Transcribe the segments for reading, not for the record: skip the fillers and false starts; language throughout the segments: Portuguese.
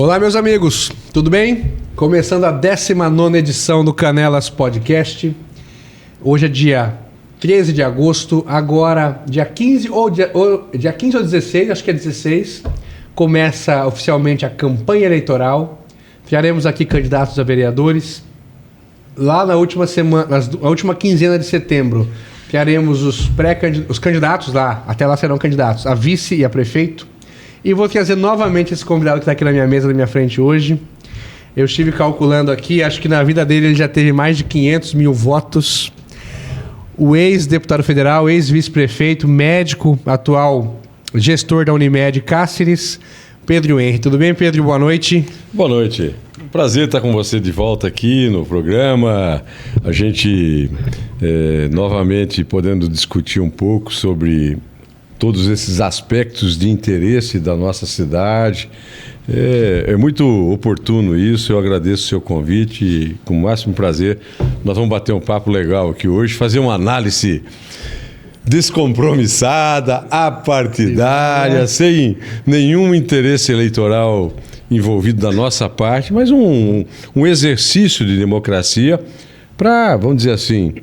Olá, meus amigos, tudo bem? Começando a 19ª edição do Canelas Podcast. Hoje é dia 13 de agosto, agora dia 15 ou 16, acho que é 16, começa oficialmente a campanha eleitoral. Traremos aqui candidatos a vereadores. Lá na última semana, na última quinzena de setembro, traremos os candidatos lá, até lá serão candidatos, a vice e a prefeito. E vou trazer novamente esse convidado que está aqui na minha mesa, na minha frente hoje. Eu estive calculando aqui, acho que na vida dele ele já teve mais de 500 mil votos. O ex-deputado federal, ex-vice-prefeito, médico, atual gestor da Unimed Cáceres, Pedro Henry. Tudo bem, Pedro? Boa noite. Boa noite. Prazer estar com você de volta aqui no programa. A gente novamente podendo discutir um pouco sobre todos esses aspectos de interesse da nossa cidade. É muito oportuno isso, eu agradeço o seu convite e com o máximo prazer nós vamos bater um papo legal aqui hoje, fazer uma análise descompromissada, apartidária, sem nenhum interesse eleitoral envolvido da nossa parte, mas um exercício de democracia para, vamos dizer assim,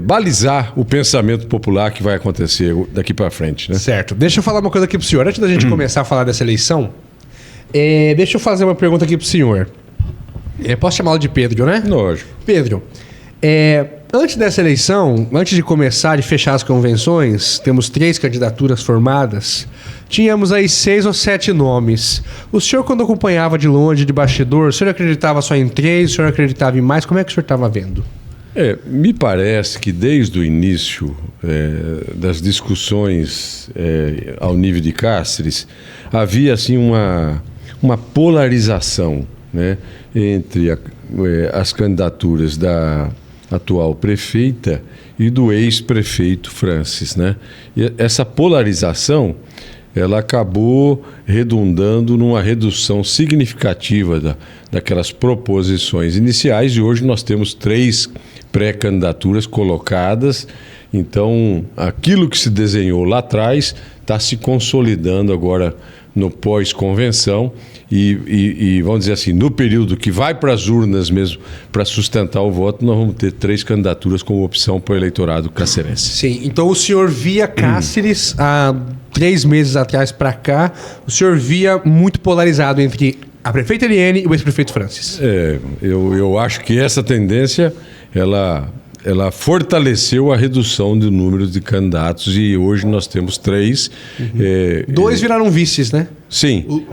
balizar o pensamento popular que vai acontecer daqui para frente, né? Certo. Deixa eu falar uma coisa aqui pro senhor. Antes da gente começar a falar dessa eleição, deixa eu fazer uma pergunta aqui pro senhor. Posso chamá-lo de Pedro, né? Lógico. Pedro, antes dessa eleição, antes de começar, de fechar as convenções, temos 3 candidaturas formadas, tínhamos aí 6 ou 7 nomes. O senhor, quando acompanhava de longe, de bastidor, o senhor acreditava só em 3, o senhor acreditava em mais? Como é que o senhor estava vendo? Me parece que desde o início das discussões ao nível de Cáceres, havia assim uma polarização, né, entre as candidaturas da atual prefeita e do ex-prefeito Francis, né? E essa polarização ela acabou redundando numa redução significativa daquelas proposições iniciais e hoje nós temos 3 pré-candidaturas colocadas. Então, aquilo que se desenhou lá atrás está se consolidando agora no pós-convenção e vamos dizer assim, no período que vai para as urnas mesmo para sustentar o voto, nós vamos ter 3 candidaturas como opção para o eleitorado cacerense. Sim, então o senhor via Cáceres há 3 meses atrás para cá, o senhor via muito polarizado entre a prefeita Eliane e o ex-prefeito Francis. Eu acho que essa tendência ela fortaleceu a redução do número de candidatos e hoje nós temos 3. 2 viraram vices, né? Sim,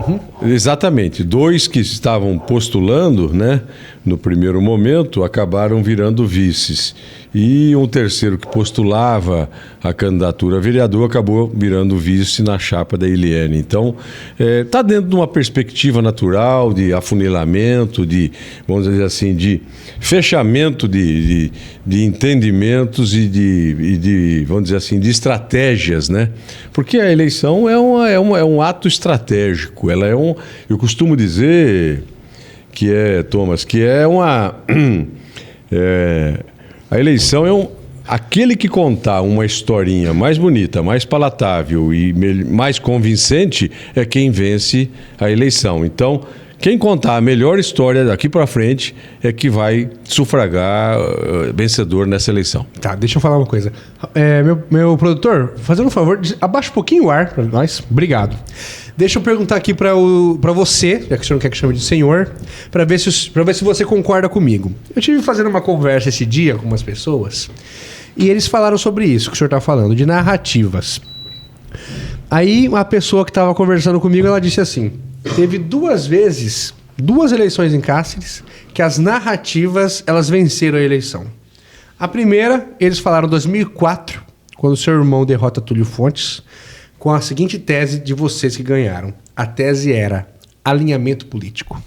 exatamente. 2 que estavam postulando, né, no primeiro momento, acabaram virando vices. E um terceiro que postulava a candidatura a vereador acabou virando vice na chapa da Eliane. Então, está dentro de uma perspectiva natural de afunilamento, de, vamos dizer assim, de fechamento de entendimentos e de, vamos dizer assim, de estratégias, né? Porque a eleição é um ato estratégico. Ela eu costumo dizer Thomas, que a eleição aquele que contar uma historinha mais bonita, mais palatável e mais convincente é quem vence a eleição. Então, quem contar a melhor história daqui para frente é que vai sufragar vencedor nessa eleição. Tá, deixa eu falar uma coisa. Meu produtor, fazendo um favor, abaixa um pouquinho o ar para nós. Obrigado. Deixa eu perguntar aqui para você, já que o senhor não quer que chame de senhor, para ver se você concorda comigo. Eu estive fazendo uma conversa esse dia com umas pessoas e eles falaram sobre isso que o senhor está falando, de narrativas. Aí uma pessoa que estava conversando comigo, ela disse assim, teve 2 vezes, 2 eleições em Cáceres, que as narrativas, elas venceram a eleição. A primeira, eles falaram em 2004, quando o seu irmão derrota Túlio Fontes, com a seguinte tese de vocês que ganharam. A tese era alinhamento político.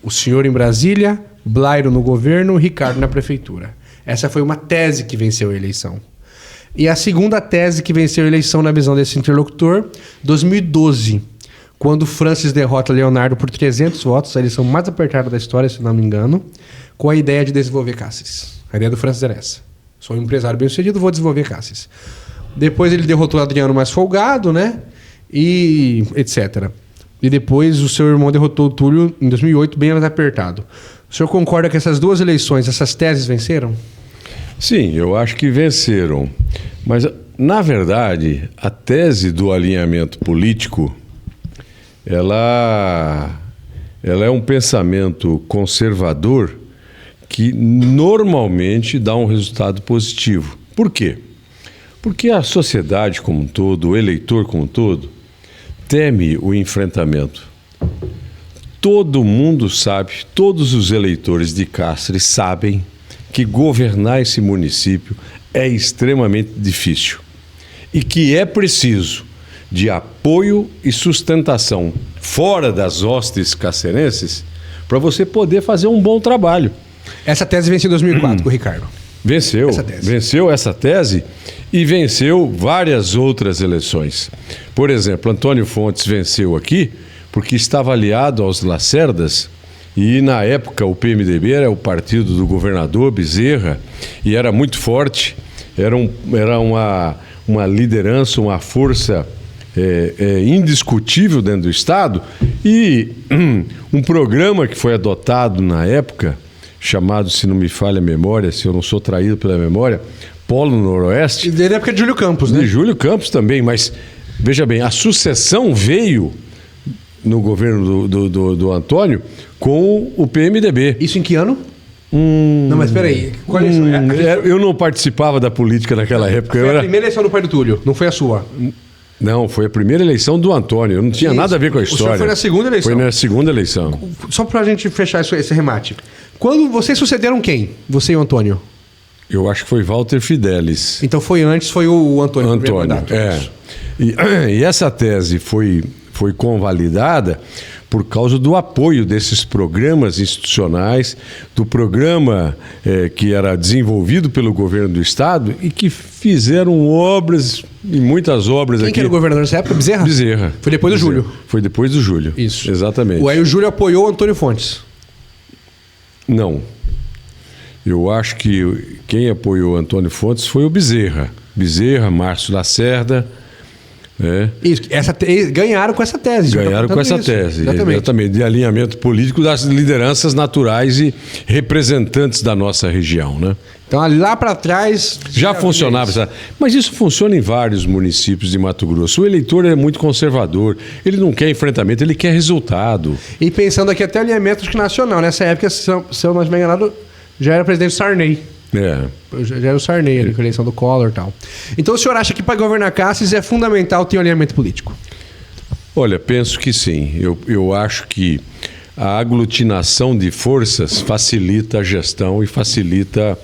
O senhor em Brasília, Blairo no governo, Ricardo na prefeitura. Essa foi uma tese que venceu a eleição. E a segunda tese que venceu a eleição na visão desse interlocutor, 2012, quando Francis derrota Leonardo por 300 votos, a eleição mais apertada da história, se não me engano, com a ideia de desenvolver Cáceres. A ideia do Francis era essa. Sou um empresário bem-sucedido, vou desenvolver Cáceres. Depois ele derrotou o Adriano mais folgado, né? E etc. e depois o seu irmão derrotou o Túlio em 2008, bem mais apertado. O senhor concorda que essas duas eleições, essas teses venceram? Sim, eu acho que venceram. Mas, na verdade, a tese do alinhamento político, ela é um pensamento conservador que normalmente dá um resultado positivo. Por quê? Porque a sociedade como um todo, o eleitor como um todo, teme o enfrentamento. Todo mundo sabe, todos os eleitores de Cáceres sabem que governar esse município é extremamente difícil e que é preciso de apoio e sustentação fora das hostes cacerenses para você poder fazer um bom trabalho. Essa tese venceu em 2004 com o Ricardo. Venceu essa tese e venceu várias outras eleições. Por exemplo, Antônio Fontes venceu aqui porque estava aliado aos Lacerdas e, na época, o PMDB era o partido do governador Bezerra e era muito forte, era uma liderança, uma força indiscutível dentro do Estado e um programa que foi adotado na época, chamado, se não me falha a memória, se eu não sou traído pela memória, Polo Noroeste. E da época de Júlio Campos, né? De Júlio Campos também, mas veja bem, a sucessão veio no governo do Antônio com o PMDB. Isso em que ano? Não, mas peraí. Qual eleição? Eu não participava da política naquela época. Foi a primeira eleição do pai do Túlio, não foi a sua? Não, foi a primeira eleição do Antônio. Eu não tinha nada a ver com a história. O senhor foi na segunda eleição? Foi na segunda eleição. Só pra gente fechar esse remate. Quando vocês sucederam quem? Você e o Antônio? Eu acho que foi Walter Fidelis. Então foi antes, foi o Antônio. Antônio, E essa tese foi convalidada por causa do apoio desses programas institucionais, do programa que era desenvolvido pelo governo do Estado e que fizeram obras, e muitas obras aqui. Quem que era o governador nessa época? Bezerra? Bezerra. Foi depois do Júlio. Foi depois do Júlio. Isso. Exatamente. Aí o Júlio apoiou o Antônio Fontes. Não. Eu acho que quem apoiou o Antônio Fontes foi o Bezerra. Bezerra, Márcio Lacerda. Isso, ganharam com essa tese. Ganharam com essa tese, exatamente, de alinhamento político das lideranças naturais e representantes da nossa região, né? Então, lá para trás... Já funcionava, mas isso funciona em vários municípios de Mato Grosso. O eleitor é muito conservador, ele não quer enfrentamento, ele quer resultado. E pensando aqui até alinhamento acho que nacional, nessa época, se eu não estiver enganado, já era presidente Sarney. Já era o Sarney ali, com a eleição do Collor e tal. Então o senhor acha que para governar Cáceres é fundamental ter um alinhamento político? Olha, penso que sim. Eu acho que a aglutinação de forças facilita a gestão e facilita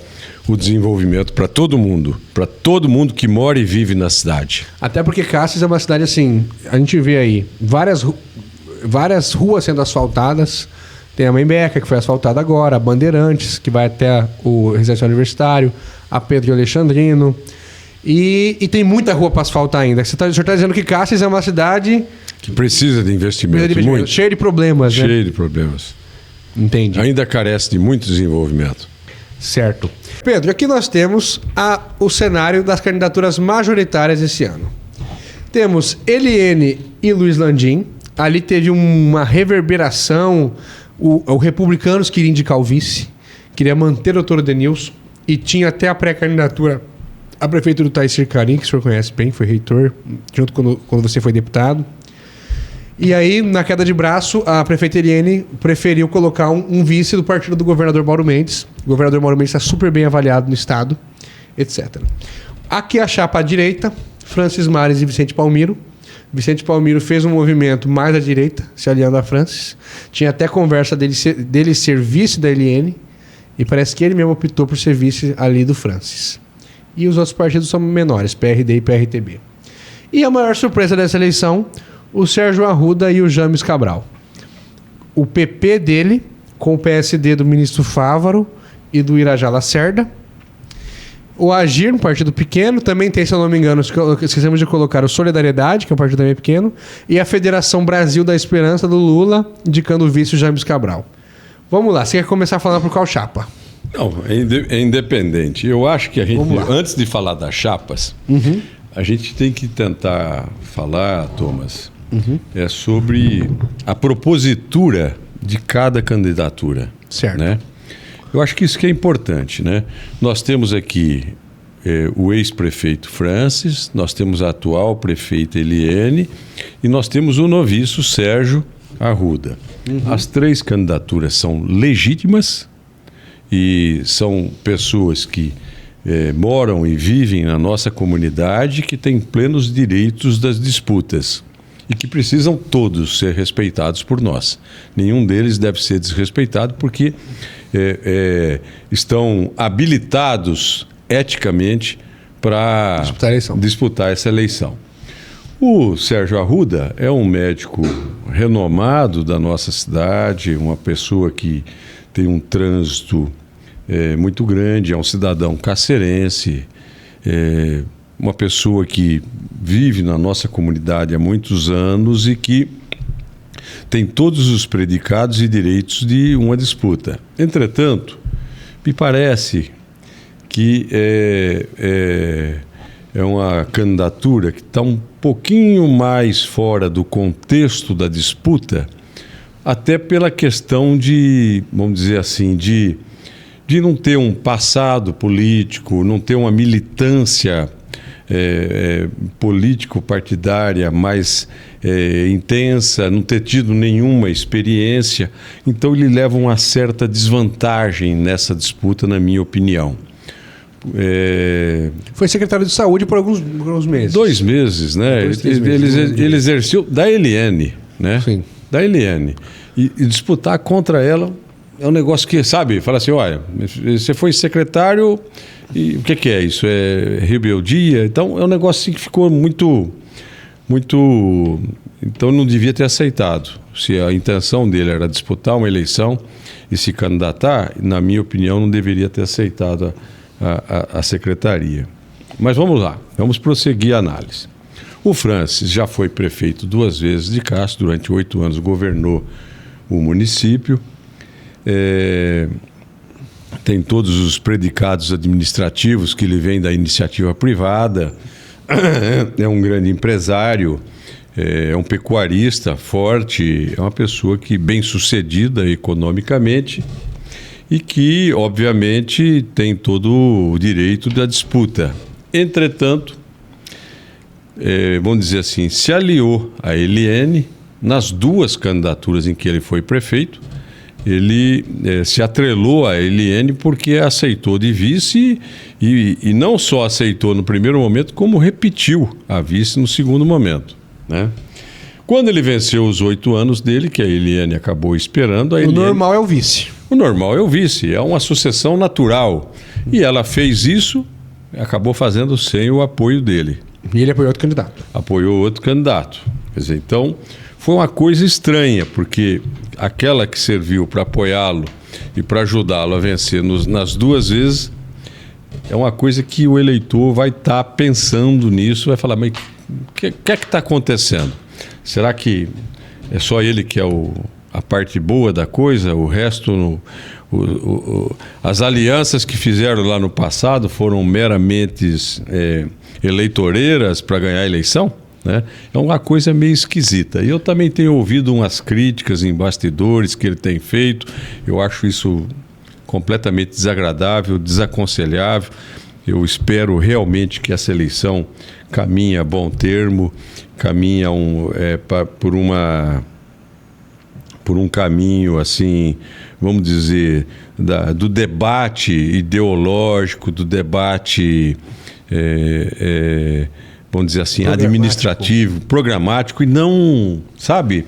o desenvolvimento para todo mundo que mora e vive na cidade. Até porque Cáceres é uma cidade assim, a gente vê aí várias ruas sendo asfaltadas. Tem a Membeca, que foi asfaltada agora, a Bandeirantes, que vai até o Residencial Universitário, a Pedro de Alexandrino. E tem muita rua para asfaltar ainda. O senhor está dizendo que Cáceres é uma cidade... que precisa de investimento. Muito. Cheio de problemas, né? Cheio de problemas. Entendi. Ainda carece de muito desenvolvimento. Certo. Pedro, aqui nós temos o cenário das candidaturas majoritárias esse ano. Temos Eliene e Luiz Landim. Ali teve uma reverberação... O Republicanos queria indicar o vice, queria manter o Dr. Denilson e tinha até a pré-candidatura a prefeito do Taicir Karim, que o senhor conhece bem, foi reitor, junto quando você foi deputado. E aí, na queda de braço, a prefeita Eliene preferiu colocar um vice do partido do governador Mauro Mendes. O governador Mauro Mendes está super bem avaliado no estado, etc. Aqui a chapa à direita, Francis Mares e Vicente Palmiro. Vicente Palmiro fez um movimento mais à direita, se aliando a Francis. Tinha até conversa dele ser vice da Eliene. E parece que ele mesmo optou por ser vice ali do Francis. E os outros partidos são menores, PRD e PRTB. E a maior surpresa dessa eleição, o Sérgio Arruda e o James Cabral. O PP dele, com o PSD do ministro Fávaro e do Irajá Lacerda. O Agir, um partido pequeno, também tem, se eu não me engano, esquecemos de colocar o Solidariedade, que é um partido também pequeno, e a Federação Brasil da Esperança do Lula, indicando o vice James Cabral. Vamos lá, você quer começar falando por qual chapa? Não, é independente. Eu acho que a gente, antes de falar das chapas, a gente tem que tentar falar, Thomas, é sobre a propositura de cada candidatura. Certo. Né? Eu acho que isso que é importante. Né? Nós temos aqui o ex-prefeito Francis, nós temos a atual prefeita Eliane e nós temos o noviço Sérgio Arruda. As 3 candidaturas são legítimas e são pessoas que moram e vivem na nossa comunidade, que têm plenos direitos das disputas e que precisam todos ser respeitados por nós. Nenhum deles deve ser desrespeitado porque estão habilitados eticamente para disputar essa eleição. O Sérgio Arruda é um médico renomado da nossa cidade, uma pessoa que tem um trânsito muito grande, é um cidadão cacerense, uma pessoa que vive na nossa comunidade há muitos anos e que tem todos os predicados e direitos de uma disputa. Entretanto, me parece que é uma candidatura que está um pouquinho mais fora do contexto da disputa, até pela questão de, vamos dizer assim, de não ter um passado político, não ter uma militância político-partidária mais intensa, não ter tido nenhuma experiência. Então ele leva uma certa desvantagem nessa disputa, na minha opinião. Foi secretário de saúde por alguns meses. 2 meses, né? Ele exerceu da Eliane, né? Sim. Da Eliane. E disputar contra ela é um negócio que, sabe, fala assim, olha, você foi secretário e o que é isso? É rebeldia? Então é um negócio assim que ficou muito... Então não devia ter aceitado. Se a intenção dele era disputar uma eleição e se candidatar, na minha opinião, não deveria ter aceitado a secretaria. Mas vamos lá, vamos prosseguir a análise. O Francis já foi prefeito 2 vezes de Castro, durante 8 anos governou o município, tem todos os predicados administrativos que lhe vêm da iniciativa privada, é um grande empresário, é um pecuarista forte, é uma pessoa que bem-sucedida economicamente e que, obviamente, tem todo o direito da disputa. Entretanto, vamos dizer assim, se aliou a Eliane nas 2 candidaturas em que ele foi prefeito. Ele se atrelou a Eliane porque aceitou de vice e não só aceitou no primeiro momento, como repetiu a vice no segundo momento, né? Quando ele venceu os 8 anos dele, que a Eliane acabou esperando... O normal é o vice. O normal é o vice, é uma sucessão natural. E ela fez isso, acabou fazendo sem o apoio dele. E ele apoiou outro candidato. Apoiou outro candidato. Quer dizer, então, foi uma coisa estranha, porque aquela que serviu para apoiá-lo e para ajudá-lo a vencer nas 2 vezes, é uma coisa que o eleitor vai estar pensando nisso, vai falar, mas o que está acontecendo? Será que é só ele que é a parte boa da coisa? O resto, as alianças que fizeram lá no passado foram meramente eleitoreiras para ganhar a eleição? Né? É uma coisa meio esquisita. E eu também tenho ouvido umas críticas em bastidores que ele tem feito. Eu acho isso completamente desagradável, desaconselhável. Eu espero realmente que essa eleição caminhe a bom termo, caminhe por um caminho, assim, vamos dizer, do debate ideológico, do debate, vamos dizer assim, administrativo, programático, e não, sabe,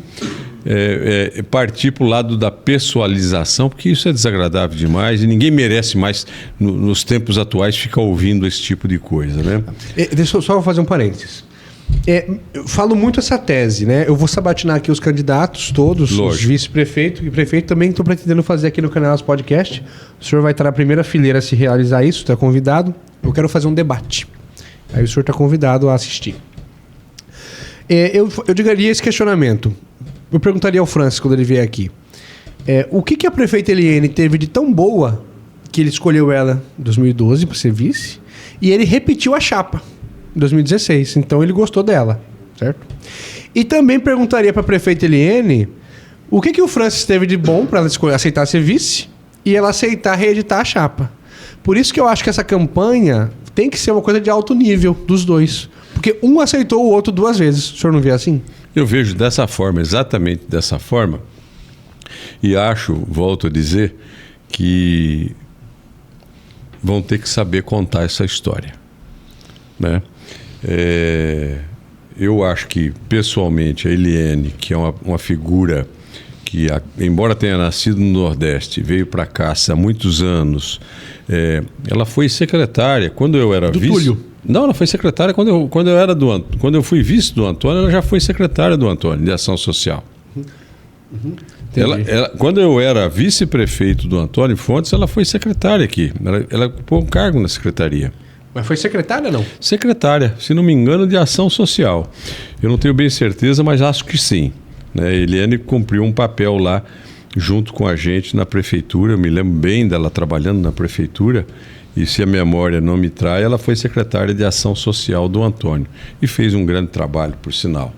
partir para o lado da pessoalização, porque isso é desagradável demais e ninguém merece mais, nos tempos atuais, ficar ouvindo esse tipo de coisa, né? Deixa eu só fazer um parênteses. Eu falo muito essa tese, né? Eu vou sabatinar aqui os candidatos todos, Lógico. Os vice-prefeito e prefeito também estou pretendendo fazer aqui no Canelas Podcast. O senhor vai estar na primeira fileira a se realizar isso, está convidado. Eu quero fazer um debate. Aí o senhor está convidado a assistir. Eu digaria esse questionamento. Eu perguntaria ao Francis quando ele vier aqui. O que a prefeita Eliane teve de tão boa que ele escolheu ela em 2012 para ser vice e ele repetiu a chapa em 2016. Então ele gostou dela, certo? E também perguntaria para a prefeita Eliane o que o Francis teve de bom para ela aceitar ser vice e ela aceitar reeditar a chapa. Por isso que eu acho que essa campanha tem que ser uma coisa de alto nível dos dois. Porque um aceitou o outro 2 vezes. O senhor não vê assim? Eu vejo dessa forma, exatamente dessa forma. E acho, volto a dizer, que vão ter que saber contar essa história, né? Eu acho que, pessoalmente, a Eliane, que é uma figura que, embora tenha nascido no Nordeste, veio para cá há muitos anos, ela foi secretária quando eu era vice. Túlio? Não, ela foi secretária quando eu fui vice do Antônio, ela já foi secretária do Antônio, de Ação Social. Quando eu era vice-prefeito do Antônio Fontes, ela foi secretária aqui. Ela ocupou um cargo na secretaria. Mas foi secretária, não? Secretária, se não me engano, de Ação Social. Eu não tenho bem certeza, mas acho que sim, né? Eliane cumpriu um papel lá junto com a gente na prefeitura. Eu me lembro bem dela trabalhando na prefeitura. E se a memória não me trai, ela foi secretária de Ação Social do Antônio. E fez um grande trabalho, por sinal.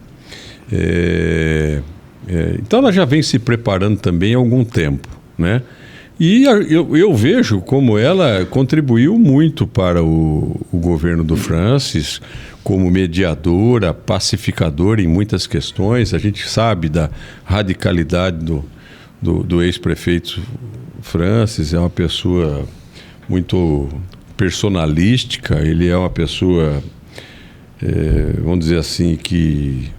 Então ela já vem se preparando também há algum tempo, né? E eu vejo como ela contribuiu muito para o governo do Francis, como mediadora, pacificadora em muitas questões. A gente sabe da radicalidade do ex-prefeito Francis, é uma pessoa muito personalística, ele é uma pessoa, vamos dizer assim, que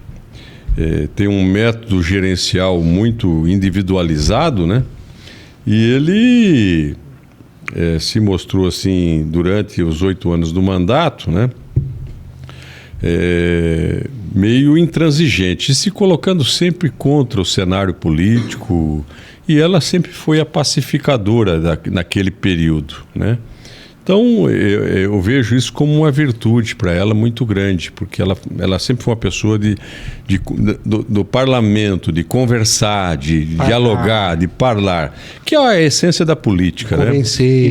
tem um método gerencial muito individualizado, né? E ele se mostrou assim durante os 8 anos do mandato, né? Meio intransigente, se colocando sempre contra o cenário político, e ela sempre foi a pacificadora naquele período, né? Então, eu vejo isso como uma virtude para ela muito grande, porque ela sempre foi uma pessoa do parlamento, de conversar, de dialogar, de falar, que é a essência da política, né?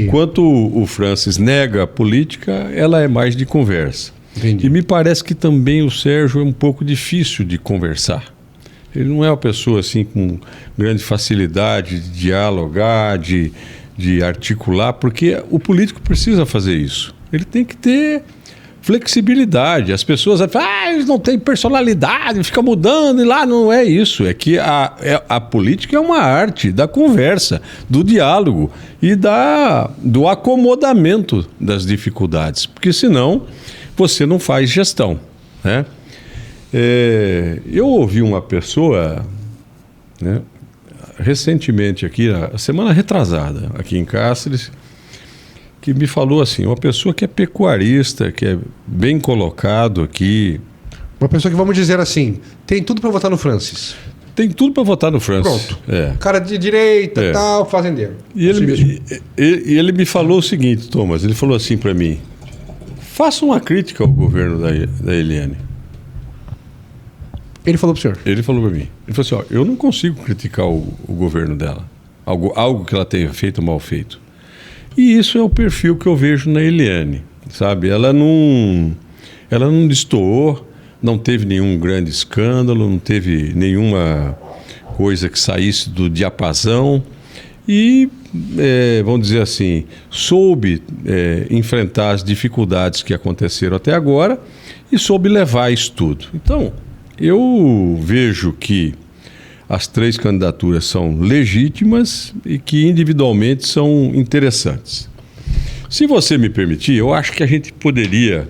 Enquanto o Francis nega a política, ela é mais de conversa. Entendi. E me parece que também o Sérgio é um pouco difícil de conversar. Ele não é uma pessoa assim com grande facilidade de dialogar, de articular, porque o político precisa fazer isso. Ele tem que ter flexibilidade. As pessoas falam, eles não têm personalidade, fica mudando, e lá não é isso. É que a política é uma arte da conversa, do diálogo e do acomodamento das dificuldades, porque senão você não faz gestão, né? Eu ouvi uma pessoa, né, recentemente aqui, a semana retrasada, aqui em Cáceres, que me falou assim, uma pessoa que é pecuarista, que é bem colocado aqui. Uma pessoa que, vamos dizer assim, tem tudo para votar no Francis. Tem tudo para votar no Francis. Pronto. Cara de direita, tal, fazendeiro. E ele me falou o seguinte, Thomas, ele falou assim para mim, faça uma crítica ao governo da Eliane. Ele falou para o senhor? Ele falou para mim. Ele falou assim, eu não consigo criticar o governo dela. Algo que ela tenha feito mal feito. E isso é o perfil que eu vejo na Eliane, sabe? Ela não destoou, não teve nenhum grande escândalo, não teve nenhuma coisa que saísse do diapasão. E, vamos dizer assim, soube enfrentar as dificuldades que aconteceram até agora e soube levar isso tudo. Então, eu vejo que as 3 candidaturas são legítimas e que individualmente são interessantes. Se você me permitir, eu acho que a gente poderia,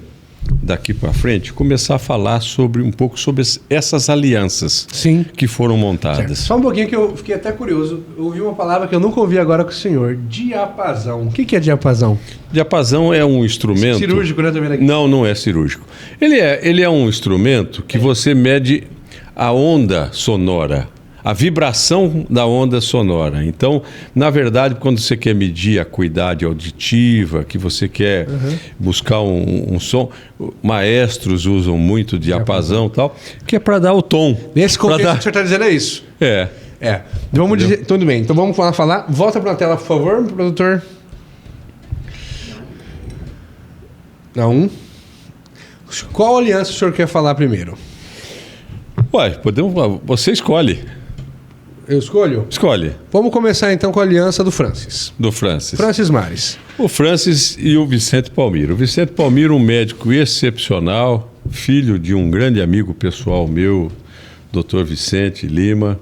daqui para frente, começar a falar um pouco sobre essas alianças. Sim. Que foram montadas. Certo. Só um pouquinho que eu fiquei até curioso. Eu ouvi uma palavra que eu nunca ouvi agora com o senhor. Diapasão. O que é diapasão? Diapasão é um instrumento... Cirúrgico, né? Também aqui. Não é cirúrgico. Ele é um instrumento que você mede a onda sonora, a vibração da onda sonora. Então, na verdade, quando você quer medir a acuidade auditiva, que você quer buscar um som, maestros usam muito diapasão e tal, que é para dar o tom. Nesse contexto que o senhor está dizendo é isso? Vamos dizer, tudo bem. Então vamos falar. Volta para a tela, por favor, produtor. Não. Qual aliança o senhor quer falar primeiro? Ué, você escolhe. Eu escolho? Escolhe. Vamos começar então com a aliança do Francis. Do Francis. Francis Mares. O Francis e o Vicente Palmiro. O Vicente Palmiro, um médico excepcional, filho de um grande amigo pessoal meu, Dr. Vicente Lima,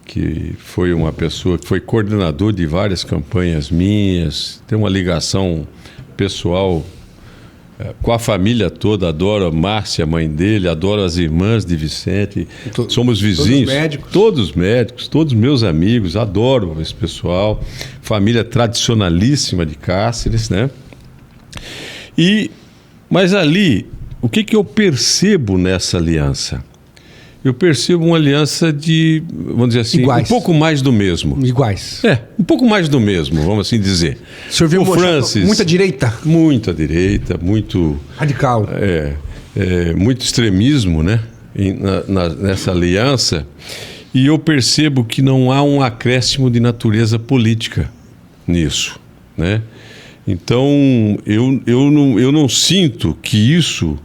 que foi uma pessoa que foi coordenador de várias campanhas minhas, tem uma ligação pessoal com a família toda, adoro a Márcia, mãe dele, adoro as irmãs de Vicente, somos vizinhos, todos médicos, todos meus amigos, adoro esse pessoal, família tradicionalíssima de Cáceres, né? Mas ali, o que eu percebo nessa aliança? Eu percebo uma aliança de, vamos dizer assim, iguais. Um pouco mais do mesmo. Iguais. Um pouco mais do mesmo, vamos assim dizer. O senhor viu muita direita? Muita direita, muito... Radical. Muito extremismo, né? Nessa aliança. E eu percebo que não há um acréscimo de natureza política nisso, né? Então, eu não sinto que isso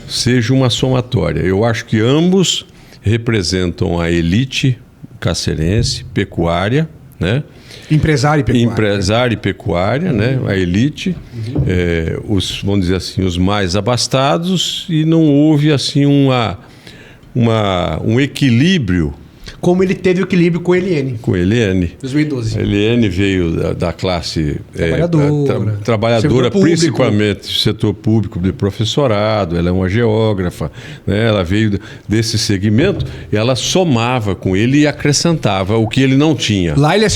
seja uma somatória. Eu acho que ambos representam a elite cacerense, pecuária, né? Empresário e pecuária. Empresário e pecuária, né? A elite, vamos dizer assim, os mais abastados, e não houve assim um equilíbrio. Como ele teve o equilíbrio com a Eliane. Com a Eliane. 2012. A Eliane veio da classe trabalhadora, principalmente do setor público de professorado, ela é uma geógrafa, né? Ela veio desse segmento e ela somava com ele e acrescentava o que ele não tinha. Lá ele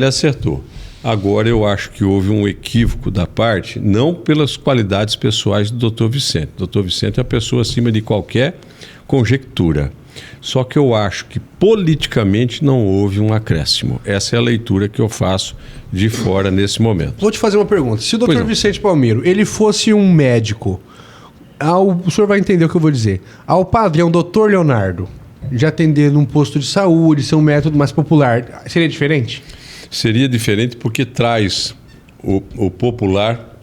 acertou. Agora eu acho que houve um equívoco da parte, não pelas qualidades pessoais do Dr. Vicente. O Dr. Vicente é uma pessoa acima de qualquer conjectura. Só que eu acho que politicamente não houve um acréscimo. Essa é a leitura que eu faço de fora nesse momento. Vou te fazer uma pergunta. Se o Dr. Vicente Palmiro ele fosse um médico, o senhor vai entender o que eu vou dizer. Ao padrão Dr. Leonardo, de atender num posto de saúde, ser um método mais popular, seria diferente? Seria diferente porque traz o popular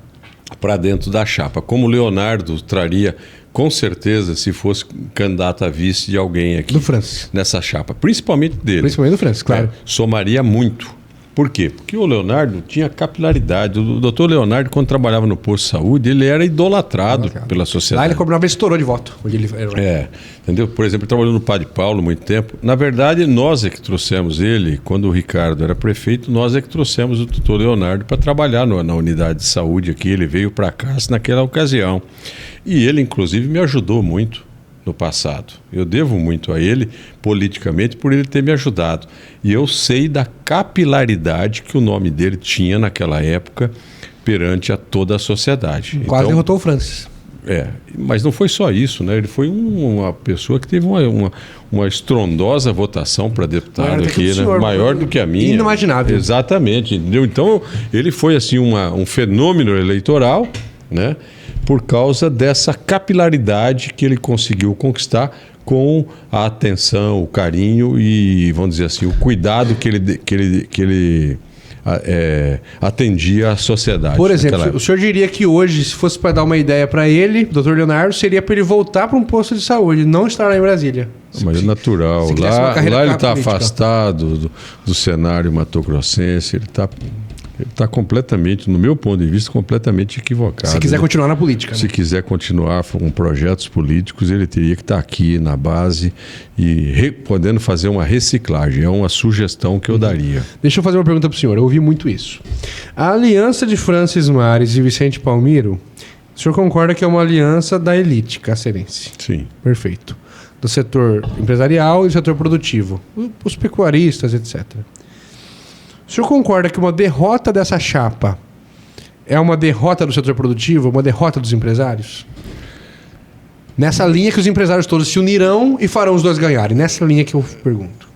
para dentro da chapa. Como o Leonardo traria... Com certeza, se fosse candidato a vice de alguém aqui do Francis, nessa chapa, principalmente dele. Principalmente do Francis, claro. Somaria muito. Por quê? Porque o Leonardo tinha capilaridade. O doutor Leonardo, quando trabalhava no posto de saúde, ele era idolatrado pela sociedade. Lá ele cobrava, ele estourou de voto. Onde ele era. Entendeu? Por exemplo, ele trabalhou no Padre Paulo muito tempo. Na verdade, nós é que trouxemos ele, quando o Ricardo era prefeito, nós é que trouxemos o doutor Leonardo para trabalhar na unidade de saúde aqui. Ele veio para cá naquela ocasião. E ele, inclusive, me ajudou muito no passado. Eu devo muito a ele, politicamente, por ele ter me ajudado. E eu sei da capilaridade que o nome dele tinha naquela época perante a toda a sociedade. Quase derrotou o Francis. Mas não foi só isso, né? Ele foi uma pessoa que teve uma estrondosa votação para deputado aqui, né? Maior do que a minha. Inimaginável. Exatamente. Entendeu? Então, ele foi assim um fenômeno eleitoral, né? Por causa dessa capilaridade que ele conseguiu conquistar com a atenção, o carinho e, vamos dizer assim, o cuidado que ele atendia à sociedade. Por exemplo, o senhor diria que hoje, se fosse para dar uma ideia para ele, Dr. Leonardo, seria para ele voltar para um posto de saúde, não estar lá em Brasília. Mas é natural. Lá ele está afastado do cenário matogrossense, ele está completamente, no meu ponto de vista, completamente equivocado. Se quiser continuar na política. Se quiser continuar com projetos políticos, ele teria que estar aqui na base e podendo fazer uma reciclagem. É uma sugestão que eu daria. Deixa eu fazer uma pergunta para o senhor. Eu ouvi muito isso. A aliança de Francis Mares e Vicente Palmiro, o senhor concorda que é uma aliança da elite cacerense? Sim. Perfeito. Do setor empresarial e do setor produtivo. Os pecuaristas, etc. O senhor concorda que uma derrota dessa chapa é uma derrota do setor produtivo, uma derrota dos empresários? Nessa linha que os empresários todos se unirão e farão os dois ganharem. Nessa linha que eu pergunto,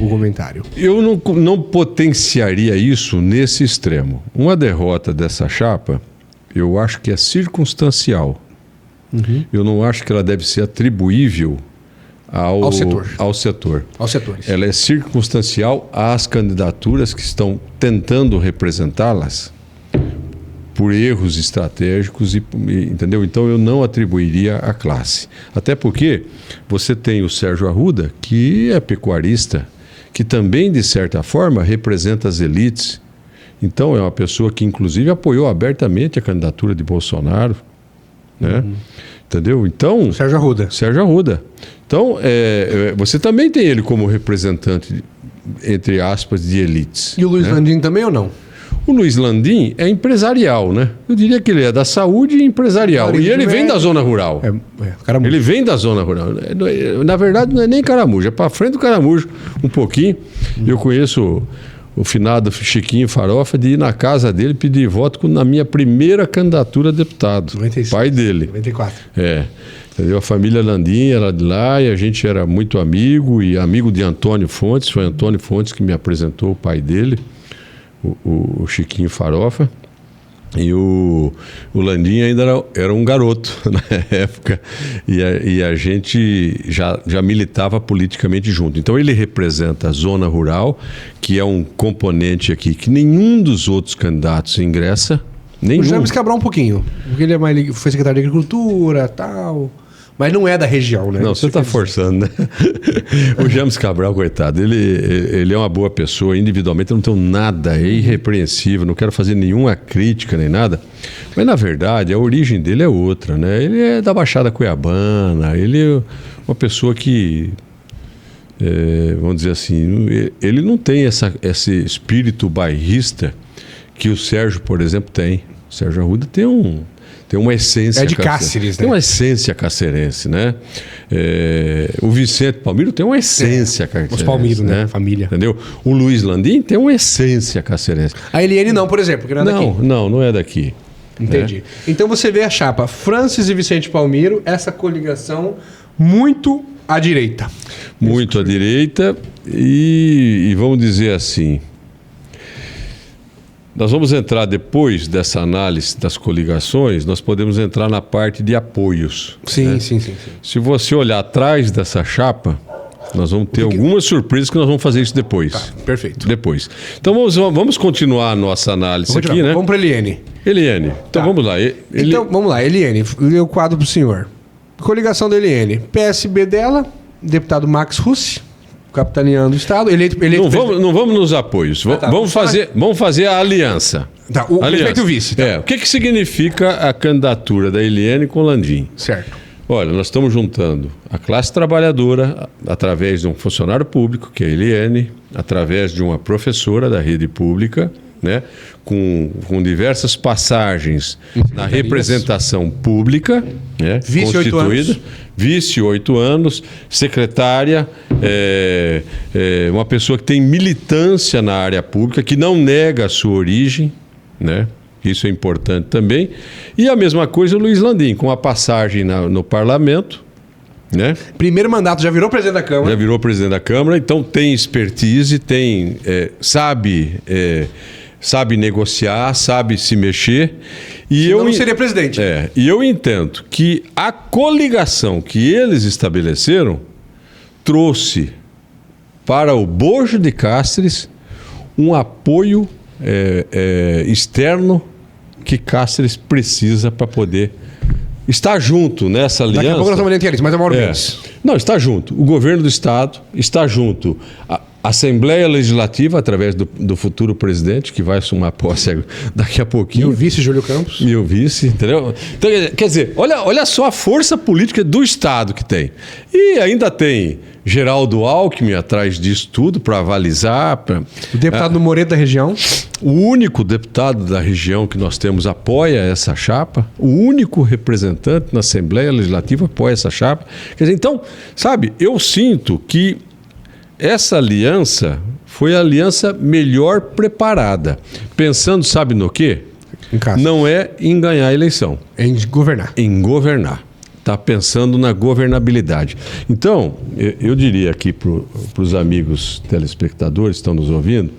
o comentário. Eu não potenciaria isso nesse extremo. Uma derrota dessa chapa, eu acho que é circunstancial. Eu não acho que ela deve ser atribuível ao setor. Aos setores. Ela é circunstancial às candidaturas que estão tentando representá-las por erros estratégicos, entendeu? Então eu não atribuiria à classe. Até porque você tem o Sérgio Arruda, que é pecuarista, que também, de certa forma, representa as elites. Então é uma pessoa que, inclusive, apoiou abertamente a candidatura de Bolsonaro, né? Entendeu? Então... Sérgio Arruda. Sérgio Arruda. Então, você também tem ele como representante, entre aspas, de elites. E o Luiz Landim também ou não? O Luiz Landim é empresarial, né? Eu diria que ele é da saúde e empresarial. E ele vem da zona rural. Ele vem da zona rural. Na verdade, não é nem Caramujo, é para frente do Caramujo um pouquinho. Eu conheço o finado Chiquinho Farofa de ir na casa dele pedir voto na minha primeira candidatura a deputado. 96. Pai dele. 94. Entendeu? A família Landim era de lá e a gente era muito amigo e amigo de Antônio Fontes. Foi Antônio Fontes que me apresentou o pai dele, o Chiquinho Farofa. E o Landim ainda era um garoto na época e a gente já militava politicamente junto. Então ele representa a zona rural, que é um componente aqui que nenhum dos outros candidatos ingressa. Nenhum. O James Cabral um pouquinho, porque ele foi secretário de Agricultura e tal... Mas não é da região, né? Não, você está forçando, né? O James Cabral, coitado, ele é uma boa pessoa, individualmente eu não tenho nada, é irrepreensível, não quero fazer nenhuma crítica nem nada. Mas, na verdade, a origem dele é outra, né? Ele é da Baixada Cuiabana, ele é uma pessoa que, vamos dizer assim, ele não tem esse espírito bairrista que o Sérgio, por exemplo, tem. O Sérgio Arruda tem uma essência... É de Cáceres, né? Tem uma essência cacerense, né? O Vicente Palmiro tem uma essência cacerense. Os Palmiro, né? Família. Entendeu? O Luiz Landim tem uma essência cacerense. A Eliane não, por exemplo, que não é daqui. Não é daqui. Entendi. Então você vê a chapa Francis e Vicente Palmiro, essa coligação muito à direita. Muito à direita e vamos dizer assim... Nós vamos entrar depois dessa análise das coligações, nós podemos entrar na parte de apoios. Sim, né? sim. Se você olhar atrás dessa chapa, nós vamos ter algumas surpresas que nós vamos fazer isso depois. Tá, perfeito. Depois. Então vamos continuar a nossa análise aqui, né? Vamos para Eliane. Eliane. Então vamos lá. Então vamos lá, Eliane, lê o quadro para o senhor. Coligação da Eliane. PSB dela, deputado Max Russi. Capitaneando o Estado, eleito não vamos nos apoios. Vamos fazer a aliança. Tá, o prefeito vice. Tá. O que significa a candidatura da Eliane com o Landim? Certo. Olha, nós estamos juntando a classe trabalhadora através de um funcionário público, que é a Eliane, através de uma professora da rede pública, né, com diversas passagens na representação pública, né, vice 8 anos. Vice 8 anos, secretária, uma pessoa que tem militância na área pública, que não nega a sua origem, né? Isso é importante também. E a mesma coisa o Luiz Landim, com a passagem no parlamento, né? Primeiro mandato, já virou presidente da Câmara. Já virou presidente da Câmara, então tem expertise, sabe negociar, sabe se mexer. E não seria presidente. E eu entendo que a coligação que eles estabeleceram trouxe para o Bojo de Cáceres um apoio externo que Cáceres precisa para poder estar junto nessa aliança. Daqui a pouco nós vamos ler mas é Mauro Mendes. Não, está junto. O governo do Estado está junto. A Assembleia Legislativa, através do futuro presidente, que vai assumir posse daqui a pouquinho. E o vice, Júlio Campos. E o vice, entendeu? Então, quer dizer, olha só a força política do Estado que tem. E ainda tem Geraldo Alckmin atrás disso tudo para avalizar. O deputado do Moreto da região. O único deputado da região que nós temos apoia essa chapa. O único representante na Assembleia Legislativa apoia essa chapa. Quer dizer, então, sabe, eu sinto que essa aliança foi a aliança melhor preparada. Pensando, sabe no quê? Não é em ganhar a eleição. Em governar. Em governar. Está pensando na governabilidade. Então, eu diria aqui para os amigos telespectadores que estão nos ouvindo,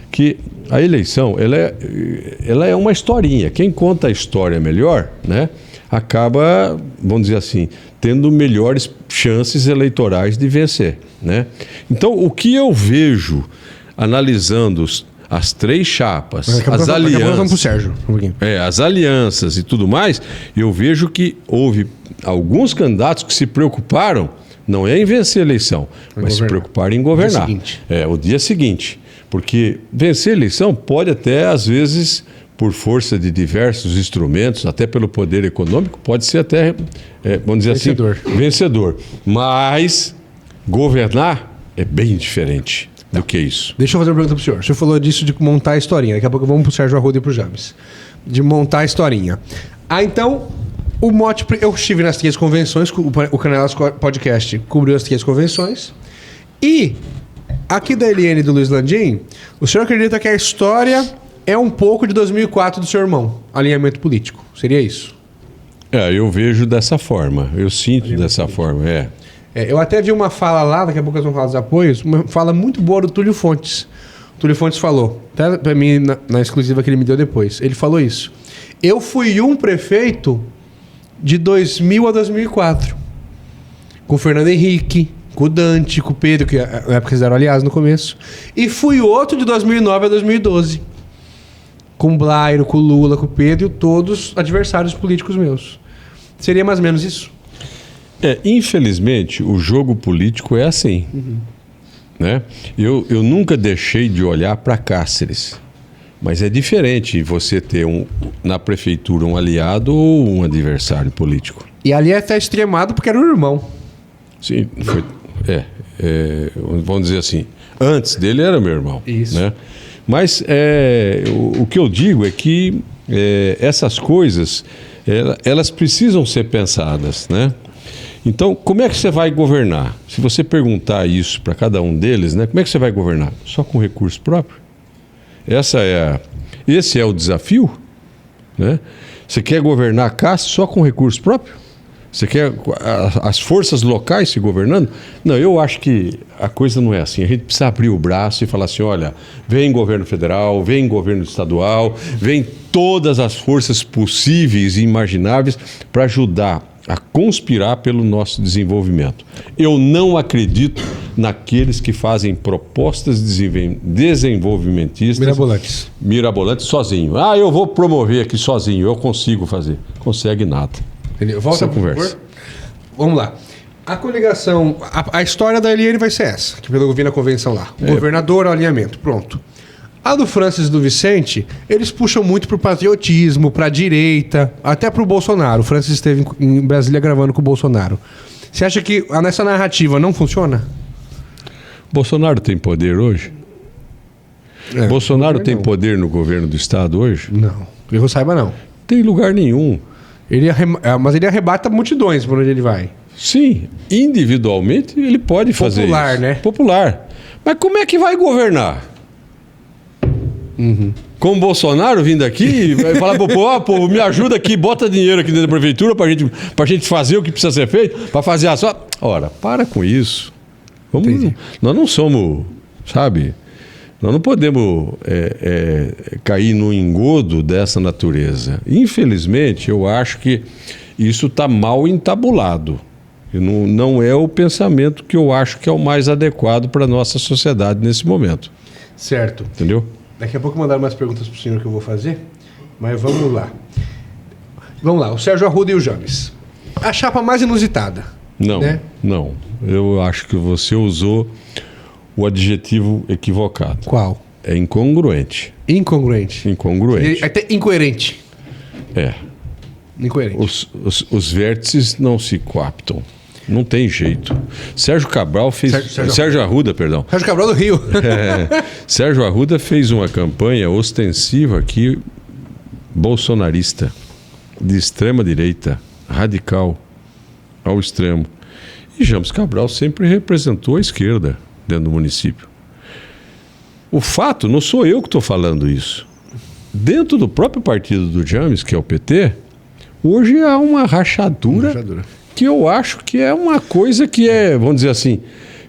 que a eleição ela é uma historinha. Quem conta a história melhor, né, acaba, vamos dizer assim, tendo melhores chances eleitorais de vencer, né? Então, o que eu vejo analisando as 3 chapas, Vamos pro Sérgio. As alianças e tudo mais, eu vejo que houve alguns candidatos que se preocuparam, não é em vencer a eleição, mas se preocuparam em governar. O dia seguinte. Porque vencer a eleição pode até, às vezes, por força de diversos instrumentos, até pelo poder econômico, pode ser até, vamos dizer assim, vencedor. Mas governar é bem diferente do que isso. Deixa eu fazer uma pergunta para o senhor. O senhor falou disso de montar a historinha. Daqui a pouco vamos para o Sérgio Arruda e para o James. De montar a historinha. Então, o mote... Eu estive nas 3 convenções, o Canelas Podcast cobriu as 3 convenções. E, aqui da Eliane e do Luiz Landim, o senhor acredita que a história é um pouco de 2004 do seu irmão, alinhamento político. Seria isso? Eu vejo dessa forma. Eu sinto dessa forma, eu até vi uma fala lá, daqui a pouco nós vamos falar dos apoios, uma fala muito boa do Túlio Fontes. O Túlio Fontes falou, até para mim, na exclusiva que ele me deu depois, ele falou isso. Eu fui um prefeito de 2000 a 2004, com o Fernando Henrique, com o Dante, com o Pedro, que na época eles eram aliados no começo, e fui outro de 2009 a 2012, com o Blairo, com o Lula, com o Pedro, todos adversários políticos meus. Seria mais ou menos isso? Infelizmente, o jogo político é assim. Né? Eu nunca deixei de olhar para Cáceres. Mas é diferente você ter na prefeitura um aliado ou um adversário político. E ali é até extremado porque era o irmão. Sim, foi. Vamos dizer assim. Antes dele era meu irmão. Isso. Né? Mas o que eu digo é que essas coisas elas precisam ser pensadas, né? Então, como é que você vai governar? Se você perguntar isso para cada um deles, né? Como é que você vai governar? Só com recurso próprio? Esse é o desafio, né? Você quer governar a casa só com recurso próprio? Você quer as forças locais se governando? Não, eu acho que a coisa não é assim. A gente precisa abrir o braço e falar assim, olha, vem governo federal, vem governo estadual, vem todas as forças possíveis e imagináveis para ajudar a conspirar pelo nosso desenvolvimento. Eu não acredito naqueles que fazem propostas desenvolvimentistas... Mirabolantes sozinho. Eu vou promover aqui sozinho, eu consigo fazer. Consegue nada. Entendeu? Volta a conversa. Vamos lá. A coligação... A história da Eliane vai ser essa, que eu vi na convenção lá. Governador, alinhamento. Pronto. A do Francis e do Vicente, eles puxam muito pro patriotismo, pra direita, até pro Bolsonaro. O Francis esteve em Brasília gravando com o Bolsonaro. Você acha que nessa narrativa não funciona? Bolsonaro tem poder hoje? Bolsonaro tem poder no governo do estado hoje? Não. Que eu saiba, não. Tem lugar nenhum. Mas ele arrebata multidões por onde ele vai. Sim. Individualmente, ele pode fazer isso. Popular, né? Popular. Mas como é que vai governar? Com o Bolsonaro vindo aqui, vai falar pro povo, me ajuda aqui, bota dinheiro aqui dentro da prefeitura pra gente fazer o que precisa ser feito, pra fazer a sua... Ora, para com isso. Nós não somos, sabe? Nós não podemos cair no engodo dessa natureza. Infelizmente, eu acho que isso está mal entabulado. Não é o pensamento que eu acho que é o mais adequado para a nossa sociedade nesse momento. Certo. Entendeu? Daqui a pouco mandaram mais perguntas para o senhor que eu vou fazer, mas vamos lá. Vamos lá, o Sérgio Arruda e o James. A chapa mais inusitada. Não, né? Não. Eu acho que você usou o adjetivo equivocado. Qual? É incongruente. Incongruente. Incongruente. É até incoerente. Incoerente. Os vértices não se coaptam. Não tem jeito. Sérgio Cabral fez... Sérgio Arruda, perdão. Sérgio Cabral do Rio. Sérgio Arruda fez uma campanha ostensiva aqui, bolsonarista, de extrema direita, radical ao extremo. E James Cabral sempre representou a esquerda dentro do município. O fato, não sou eu que estou falando isso. Dentro do próprio partido do James, que é o PT, hoje há uma rachadura. Que eu acho que é uma coisa que vamos dizer assim,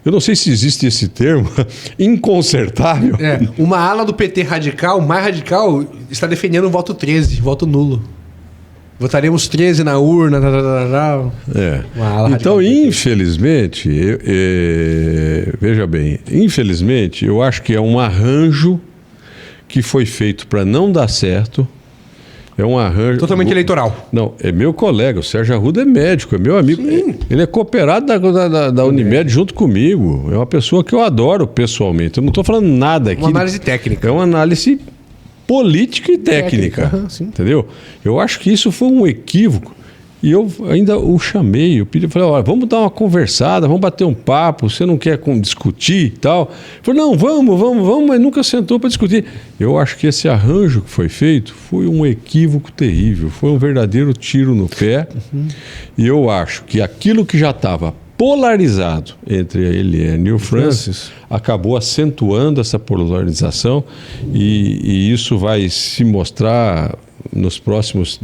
eu não sei se existe esse termo, inconsertável. Uma ala do PT radical, mais radical, está defendendo o voto 13, voto nulo. Votaremos 13 na urna. Então, infelizmente, veja bem, infelizmente, eu acho que é um arranjo que foi feito para não dar certo. É um arranjo... Totalmente eleitoral. Não, é meu colega, o Sérgio Arruda é médico, é meu amigo. Sim. Ele é cooperado da Unimed junto comigo. É uma pessoa que eu adoro pessoalmente. Eu não estou falando nada aqui. Uma análise técnica. É uma análise política e técnica. Sim. Entendeu? Eu acho que isso foi um equívoco. E eu ainda o chamei, eu falei, olha, vamos dar uma conversada, vamos bater um papo, você não quer discutir e tal? Ele falou, não, vamos, mas nunca sentou para discutir. Eu acho que esse arranjo que foi feito foi um equívoco terrível, foi um verdadeiro tiro no pé. E eu acho que aquilo que já estava polarizado entre a Eliane e o Francis acabou acentuando essa polarização e isso vai se mostrar nas próximas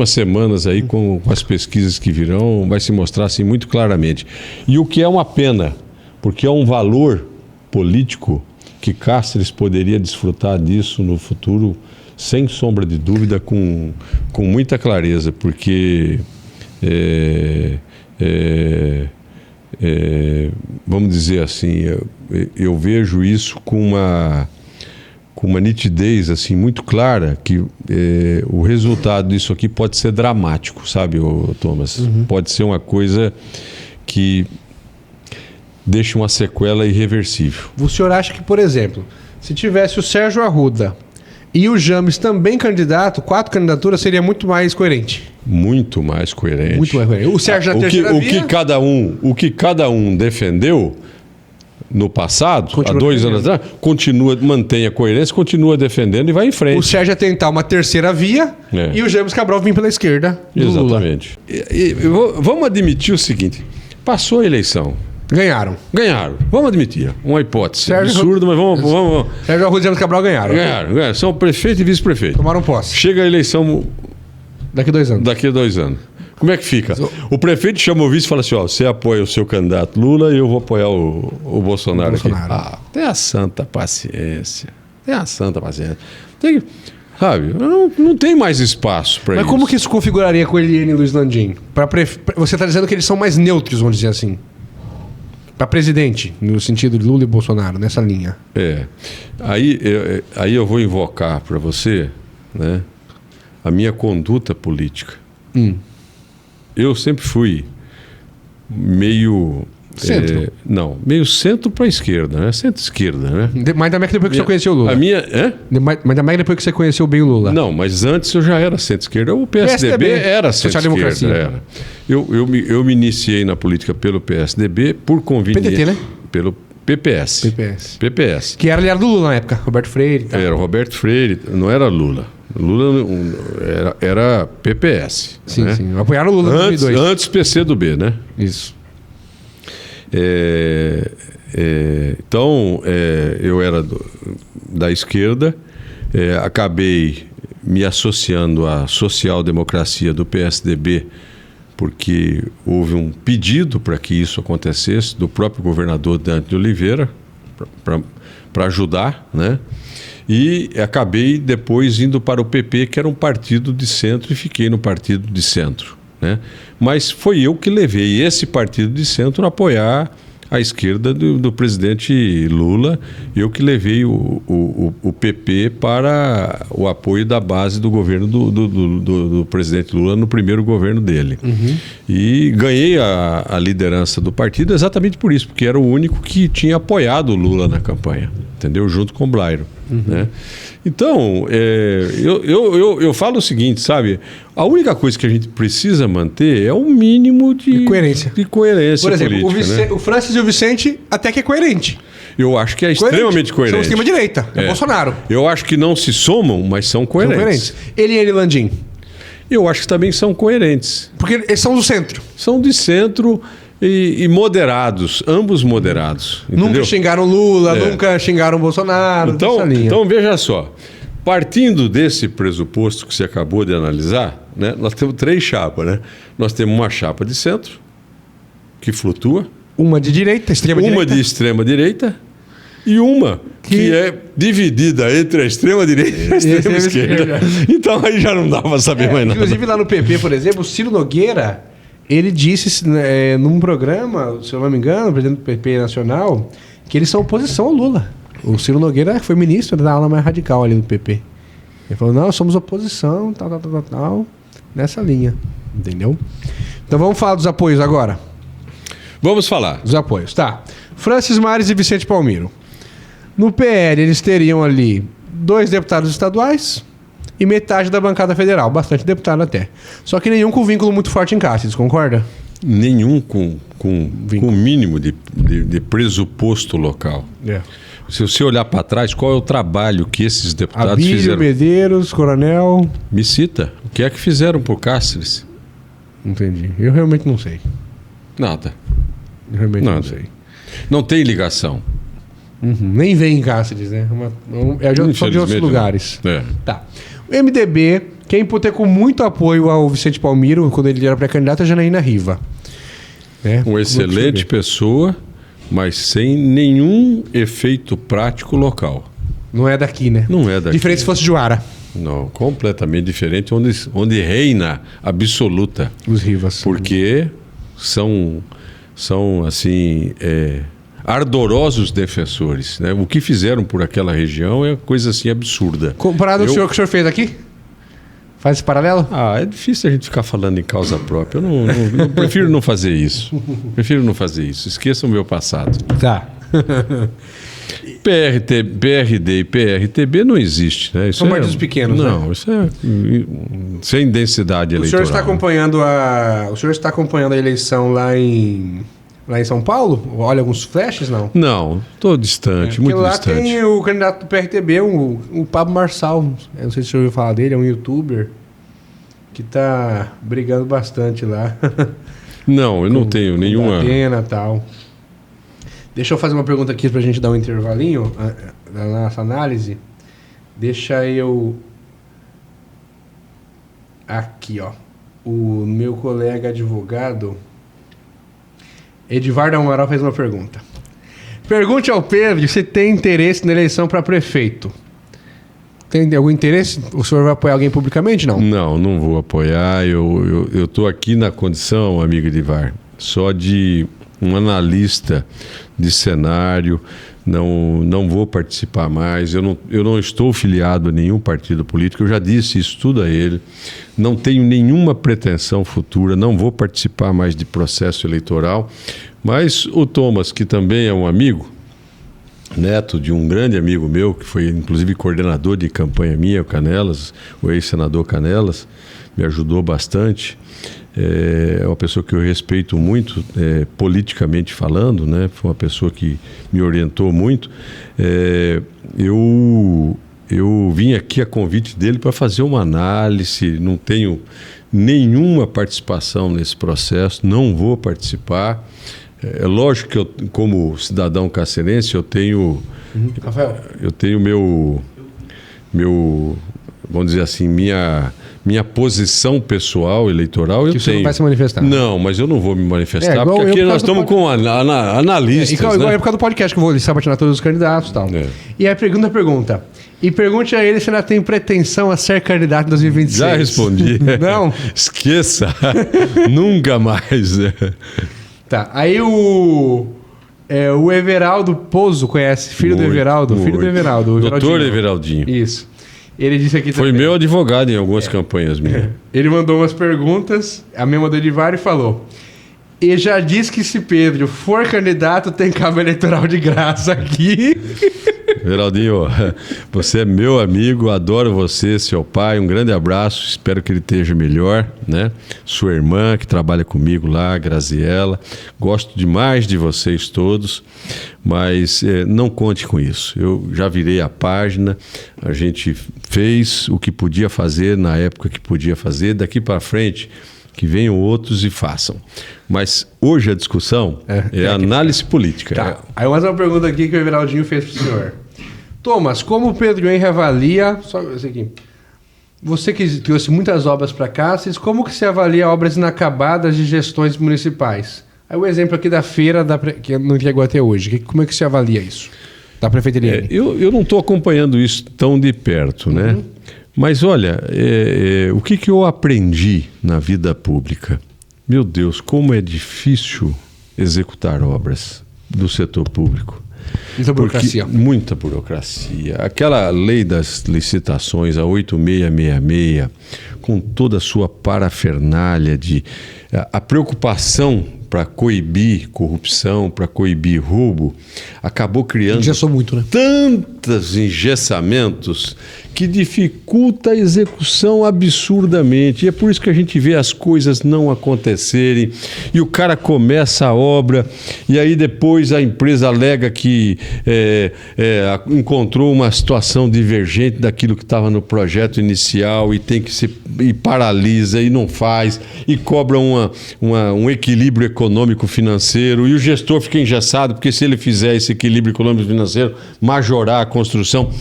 semanas aí com as pesquisas que virão, vai se mostrar assim muito claramente. E o que é uma pena, porque é um valor político que Cáceres poderia desfrutar disso no futuro, sem sombra de dúvida, com muita clareza, porque vamos dizer assim, eu vejo isso com uma nitidez assim muito clara, que o resultado disso aqui pode ser dramático, sabe, Thomas? Pode ser uma coisa que deixa uma sequela irreversível. O senhor acha que, por exemplo, se tivesse o Sérgio Arruda e o James também candidato, 4 candidaturas seria muito mais coerente? Muito mais coerente. Muito mais coerente. O Sérgio na terceira via... O que cada um defendeu no passado, Continua há 2 anos atrás, mantém a coerência, continua defendendo e vai em frente. O Sérgio ia tentar uma terceira via e o James Cabral vir pela esquerda do Exatamente. Vamos admitir o seguinte, passou a eleição. Ganharam. Vamos admitir. Uma hipótese Sérgio... absurda, mas vamos. Sérgio Arruda e James Cabral ganharam. Ganharam. São prefeito e vice-prefeito. Tomaram posse. Chega a eleição... Daqui a 2 anos. Como é que fica? O prefeito chama o vice e fala assim, ó, você apoia o seu candidato Lula e eu vou apoiar o Bolsonaro aqui. Tenha santa paciência. Tem, sabe, não tem mais espaço para isso. Mas como que isso configuraria com Eliane e Luiz Landim? Você está dizendo que eles são mais neutros, vamos dizer assim. Para presidente, no sentido de Lula e Bolsonaro, nessa linha. Aí eu vou invocar para você, né, a minha conduta política. Eu sempre fui meio... Centro? Meio centro para a esquerda, né? Centro-esquerda, né? Mas também depois que você conheceu o Lula. Mas também depois que você conheceu bem o Lula. Não, mas antes eu já era centro-esquerda. O PSDB era centro-esquerda. Social-democracia. Eu me iniciei na política pelo PSDB por conveniência. PDT, né? Pelo PPS. Que era aliado do Lula na época, Roberto Freire. Tá? Era Roberto Freire, não era Lula. Lula era PPS. Sim, né? sim. Apoiaram o Lula em 2002. Antes PCdoB, né? Isso. Então, eu era da esquerda, acabei me associando à social-democracia do PSDB, porque houve um pedido para que isso acontecesse do próprio governador Dante de Oliveira, para ajudar, né? E acabei depois indo para o PP, que era um partido de centro, e fiquei no partido de centro, né? Mas foi eu que levei esse partido de centro a apoiar a esquerda do presidente Lula, eu que levei o PP para o apoio da base do governo do presidente Lula no primeiro governo dele. E ganhei a liderança do partido exatamente por isso, porque era o único que tinha apoiado o Lula na campanha, entendeu? Junto com o Blairo. Né? Então, eu falo o seguinte, sabe? A única coisa que a gente precisa manter é um mínimo de coerência. Por exemplo, política, o Francis e o Vicente até que é coerente. Eu acho que é extremamente coerente. São extrema-direita, é Bolsonaro. Eu acho que não se somam, mas são coerentes. Eliane e Landim? Eu acho que também são coerentes. Porque eles são do centro. São de centro e moderados, ambos moderados. Entendeu? Nunca xingaram Lula, nunca xingaram Bolsonaro. Então veja só. Partindo desse pressuposto que você acabou de analisar, né, nós temos 3 chapas, né? Nós temos uma chapa de centro, que flutua. Uma de direita, extrema-direita. Uma de extrema-direita e uma que é dividida entre a extrema-direita e a extrema-esquerda. Então aí já não dá para saber mais nada. Inclusive lá no PP, por exemplo, o Ciro Nogueira, ele disse num programa, se eu não me engano, o presidente do PP Nacional, que eles são oposição ao Lula. O Ciro Nogueira foi ministro da ala mais radical ali do PP. Ele falou, não, somos oposição, tal, nessa linha. Entendeu? Então vamos falar dos apoios agora. Vamos falar. Dos apoios, tá. Francis Mares e Vicente Palmiro. No PL, eles teriam ali 2 deputados estaduais e metade da bancada federal. Bastante deputado até. Só que nenhum com vínculo muito forte em Cáceres, concorda? Nenhum com mínimo de pressuposto local. É. Se você olhar para trás, qual é o trabalho que esses deputados Abílio, fizeram? Medeiros, Coronel... Me cita. O que é que fizeram por Cáceres? Entendi. Eu realmente não sei. Nada. Eu realmente não Nada. sei. Não tem ligação. Nem vem em Cáceres, né? São de outros lugares. É. Tá. O MDB, quem hipotecou muito apoio ao Vicente Palmiro, quando ele era pré-candidato, é a Janaína Riva. É, Uma excelente pessoa, mas sem nenhum efeito prático local. Não é daqui, né? Não é daqui. Diferente se fosse de Uara, Não, completamente diferente, onde reina absoluta. os Rivas. Porque são assim, ardorosos defensores, né? O que fizeram por aquela região é coisa assim absurda. Comparado ao senhor que o senhor fez aqui? Faz esse paralelo? É difícil a gente ficar falando em causa própria. Eu prefiro não fazer isso. Prefiro não fazer isso. Esqueçam o meu passado. Tá. PRD e PRTB não existe, né? Isso São partidos pequenos, não, né? Isso é sem densidade O eleitoral. senhor está acompanhando a eleição lá em São Paulo? Olha alguns flashes, não? Não, estou distante, muito lá distante. tem o candidato do PRTB, o Pablo Marçal. Eu não sei se o senhor ouviu falar dele, é um youtuber que está brigando bastante lá. Não, eu não tenho nenhuma... Atena e tal. Deixa eu fazer uma pergunta aqui pra gente dar um intervalinho na nossa análise. Deixa eu... Aqui, ó. O meu colega advogado, Edivardo Amaral, fez uma pergunta. Pergunte ao Pedro se tem interesse na eleição para prefeito. Tem algum interesse? O senhor vai apoiar alguém publicamente, não? Não vou apoiar. Eu estou aqui na condição, amigo Edivar, só de um analista de cenário. Não vou participar mais. Eu não estou filiado a nenhum partido político. Eu já disse isso tudo a ele. Não tenho nenhuma pretensão futura. Não vou participar mais de processo eleitoral. Mas o Thomas, que também é um amigo, neto de um grande amigo meu, que foi inclusive coordenador de campanha minha, o Canelas, o ex-senador Canelas, me ajudou bastante. É uma pessoa que eu respeito muito, politicamente falando, né? Foi uma pessoa que me orientou muito. Eu vim aqui a convite dele para fazer uma análise, não tenho nenhuma participação nesse processo, não vou participar. É lógico que eu, como cidadão cacerense, eu tenho meu, vamos dizer assim, minha posição pessoal eleitoral. Que você não vai se manifestar. Não, mas eu não vou me manifestar, porque aqui nós estamos com analistas. Igual né? é por causa do podcast que eu vou sabatinar todos os candidatos e tal. E aí pergunta. E pergunte a ele se ainda tem pretensão a ser candidato em 2026. Já respondi. Não? Esqueça. Nunca mais. Tá. Aí o Everaldo Pozo, conhece? Filho do Everaldo? Filho do Everaldo. Doutor Everaldinho. Isso. Ele disse aqui Foi também. meu advogado em algumas campanhas minhas. Ele mandou umas perguntas, a mesma do Edivar, e falou: e já disse que se Pedro for candidato, tem cabo eleitoral de graça aqui. Everaldinho, você é meu amigo, adoro você, seu pai, um grande abraço, espero que ele esteja melhor, né? Sua irmã que trabalha comigo lá, Graziella, gosto demais de vocês todos, mas não conte com isso. Eu já virei a página, a gente fez o que podia fazer na época que podia fazer, daqui para frente que venham outros e façam. Mas hoje a discussão é análise política. Tá. Aí mais uma pergunta aqui que o Everaldinho fez para o senhor. Thomas, como o Pedro Henrique avalia... Só isso aqui. Você que trouxe muitas obras para cá, como que você avalia obras inacabadas de gestões municipais? Aí o exemplo aqui da feira que não entregou até hoje. Como é que você avalia isso? Da Prefeita Eliane. Eu não estou acompanhando isso tão de perto, né? Mas olha, o que eu aprendi na vida pública? Meu Deus, como é difícil executar obras do setor público. Muita burocracia. Muita burocracia. Aquela lei das licitações, a 8666, com toda a sua parafernália a preocupação para coibir corrupção, para coibir roubo, acabou criando engessou muito, né? Tantos engessamentos que dificulta a execução absurdamente. E é por isso que a gente vê as coisas não acontecerem e o cara começa a obra e aí depois a empresa alega que encontrou uma situação divergente daquilo que estava no projeto inicial e tem que e paralisa e não faz e cobra um equilíbrio econômico financeiro e o gestor fica engessado porque se ele fizer esse equilíbrio econômico financeiro majorar a construção,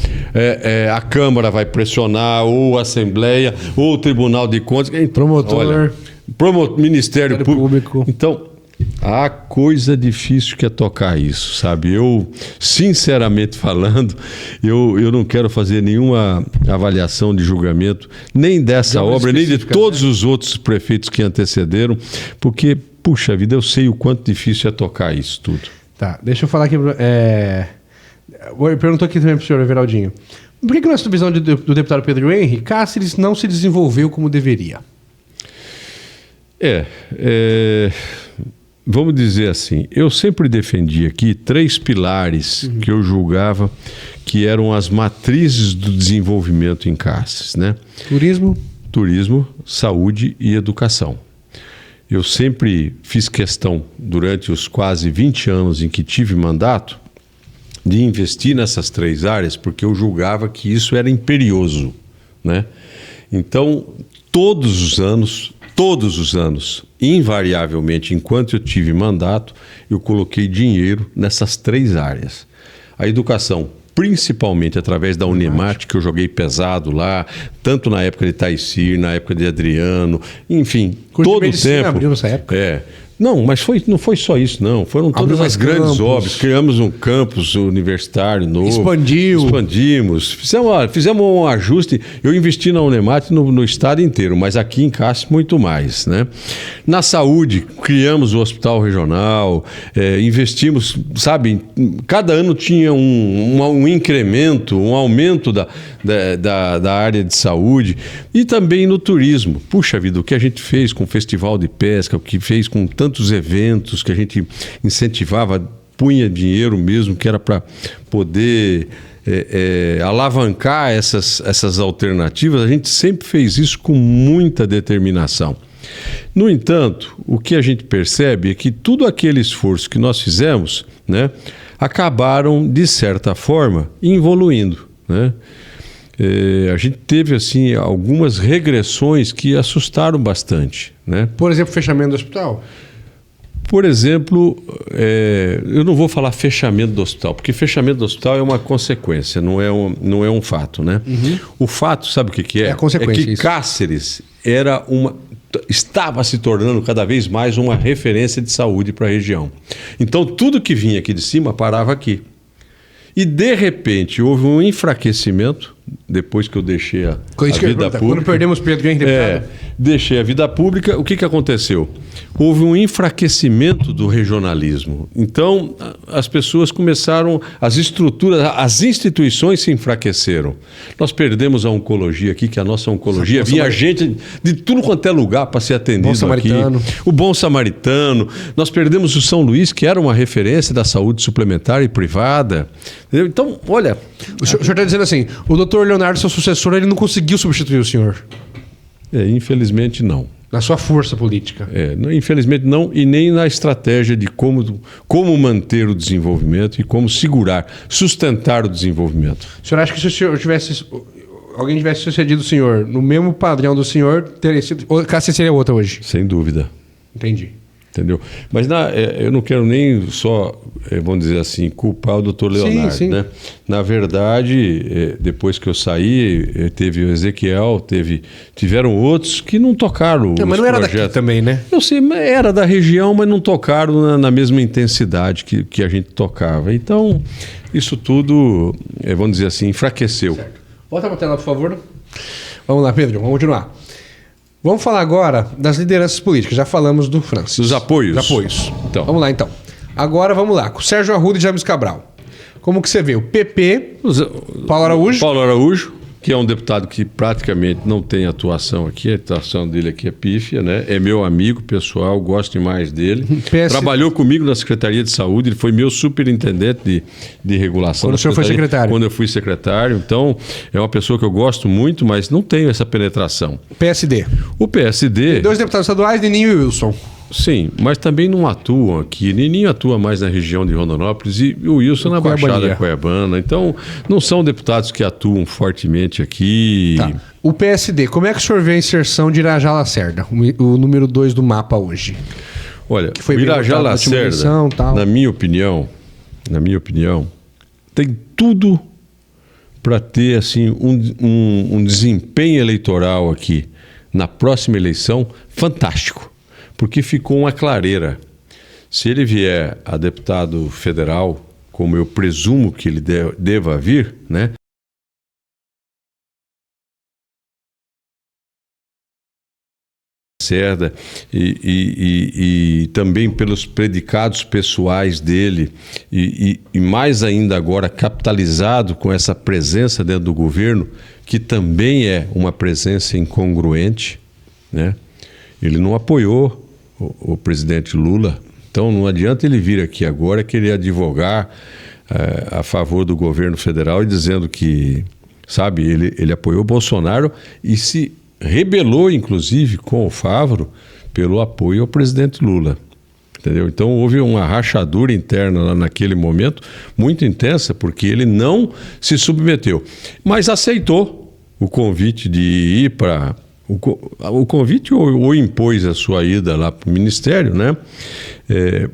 a Câmara vai pressionar, ou a Assembleia, ou o Tribunal de Contas. Promotor. Ministério Público. Então, há coisa difícil que é tocar isso, sabe? Eu, sinceramente falando, eu não quero fazer nenhuma avaliação de julgamento, nem dessa obra, nem de todos os outros prefeitos que antecederam, porque, puxa vida, eu sei o quanto difícil é tocar isso tudo. Tá, deixa eu falar aqui. Perguntou aqui também para o senhor Everaldinho. Por que na visão do deputado Pedro Henry, Cáceres não se desenvolveu como deveria? Vamos dizer assim, eu sempre defendi aqui 3 pilares que eu julgava que eram as matrizes do desenvolvimento em Cáceres, né? Turismo, saúde e educação. Eu sempre fiz questão, durante os quase 20 anos em que tive mandato, de investir nessas 3 áreas, porque eu julgava que isso era imperioso, né? Então, todos os anos, invariavelmente, enquanto eu tive mandato, eu coloquei dinheiro nessas 3 áreas. A educação, principalmente através da Unemate, que eu joguei pesado lá, tanto na época de Taicir, na época de Adriano, enfim, todo o tempo. Abriu nessa época? Não, mas não foi só isso, não. Foram todas as grandes obras. Criamos um campus universitário novo. Expandimos. Fizemos um ajuste. Eu investi na Unemate no estado inteiro, mas aqui em Cáceres muito mais, né? Na saúde, criamos o hospital regional, investimos, sabe? Cada ano tinha um incremento, um aumento da área de saúde e também no turismo. Puxa vida, o que a gente fez com o Festival de Pesca, o que fez com tantos eventos que a gente incentivava, punha dinheiro mesmo, que era para poder alavancar essas alternativas, a gente sempre fez isso com muita determinação. No entanto, o que a gente percebe é que todo aquele esforço que nós fizemos, né, acabaram, de certa forma, evoluindo, né? A gente teve assim algumas regressões que assustaram bastante, né? Por exemplo, fechamento do hospital? Por exemplo, eu não vou falar fechamento do hospital, porque fechamento do hospital é uma consequência, não é um fato, né? O fato, sabe o que é? É a consequência. É que Cáceres estava se tornando cada vez mais uma referência de saúde para a região. Então, tudo que vinha aqui de cima parava aqui. E, de repente, houve um enfraquecimento, depois que eu deixei a vida pública. Quando perdemos Pedro Henry, deputado. Deixei a vida pública, o que aconteceu? Houve um enfraquecimento do regionalismo. Então, as pessoas começaram, as estruturas, as instituições se enfraqueceram. Nós perdemos a oncologia aqui, que a nossa oncologia vinha gente de tudo quanto é lugar para ser atendido aqui. O Bom Samaritano. Nós perdemos o São Luís, que era uma referência da saúde suplementar e privada. Então, olha... O senhor está dizendo assim, o doutor Leonardo, seu sucessor, ele não conseguiu substituir o senhor? Infelizmente não. Na sua força política? Infelizmente não, e nem na estratégia de como manter o desenvolvimento e como sustentar o desenvolvimento. O senhor acha que se alguém tivesse sucedido o senhor no mesmo padrão do senhor, teria sido... Ou a Cáceres seria outra hoje? Sem dúvida. Entendi. Entendeu? Mas eu não quero nem só, vamos dizer assim, culpar o doutor Leonardo. Sim. Né? Na verdade, depois que eu saí, teve o Ezequiel, tiveram outros que não tocaram os mas não era daqui também, né? Eu sei, era da região, mas não tocaram na mesma intensidade que a gente tocava. Então, isso tudo, vamos dizer assim, enfraqueceu. Certo. Volta para a tela, por favor. Vamos lá, Pedro, vamos continuar. Vamos falar agora das lideranças políticas. Já falamos do Francis. Dos apoios. Então. Vamos lá, então. Agora, vamos lá. Com Sérgio Arruda e James Cabral. Como que você vê? O PP, Paulo Araújo. Paulo Araújo, que é um deputado que praticamente não tem atuação aqui, a atuação dele aqui é pífia, né? É meu amigo pessoal, gosto demais dele. Trabalhou comigo na Secretaria de Saúde, ele foi meu superintendente de regulação. Quando o senhor foi secretário? Quando eu fui secretário. Então, é uma pessoa que eu gosto muito, mas não tenho essa penetração. PSD. O PSD... 2 deputados estaduais, Nininho e Wilson. Sim, mas também não atuam aqui. Nininho atua mais na região de Rondonópolis e o Wilson na Baixada Cuiabana. Então, não são deputados que atuam fortemente aqui. Tá. O PSD, como é que o senhor vê a inserção de Irajá Lacerda, o número 2 do mapa hoje? Olha, o Irajá Lacerda, na minha opinião, tem tudo para ter assim, um desempenho eleitoral aqui na próxima eleição fantástico. Porque ficou uma clareira. Se ele vier a deputado federal, como eu presumo que ele deva vir, né? Cerda e também pelos predicados pessoais dele e mais ainda agora capitalizado com essa presença dentro do governo, que também é uma presença incongruente, né? Ele não apoiou o presidente Lula, então não adianta ele vir aqui agora querer advogar a favor do governo federal e dizendo que, sabe, ele apoiou Bolsonaro e se rebelou, inclusive, com o Favaro pelo apoio ao presidente Lula, entendeu? Então houve uma rachadura interna lá naquele momento, muito intensa, porque ele não se submeteu, mas aceitou o convite de ir para... O convite ou impôs a sua ida lá para o Ministério, né?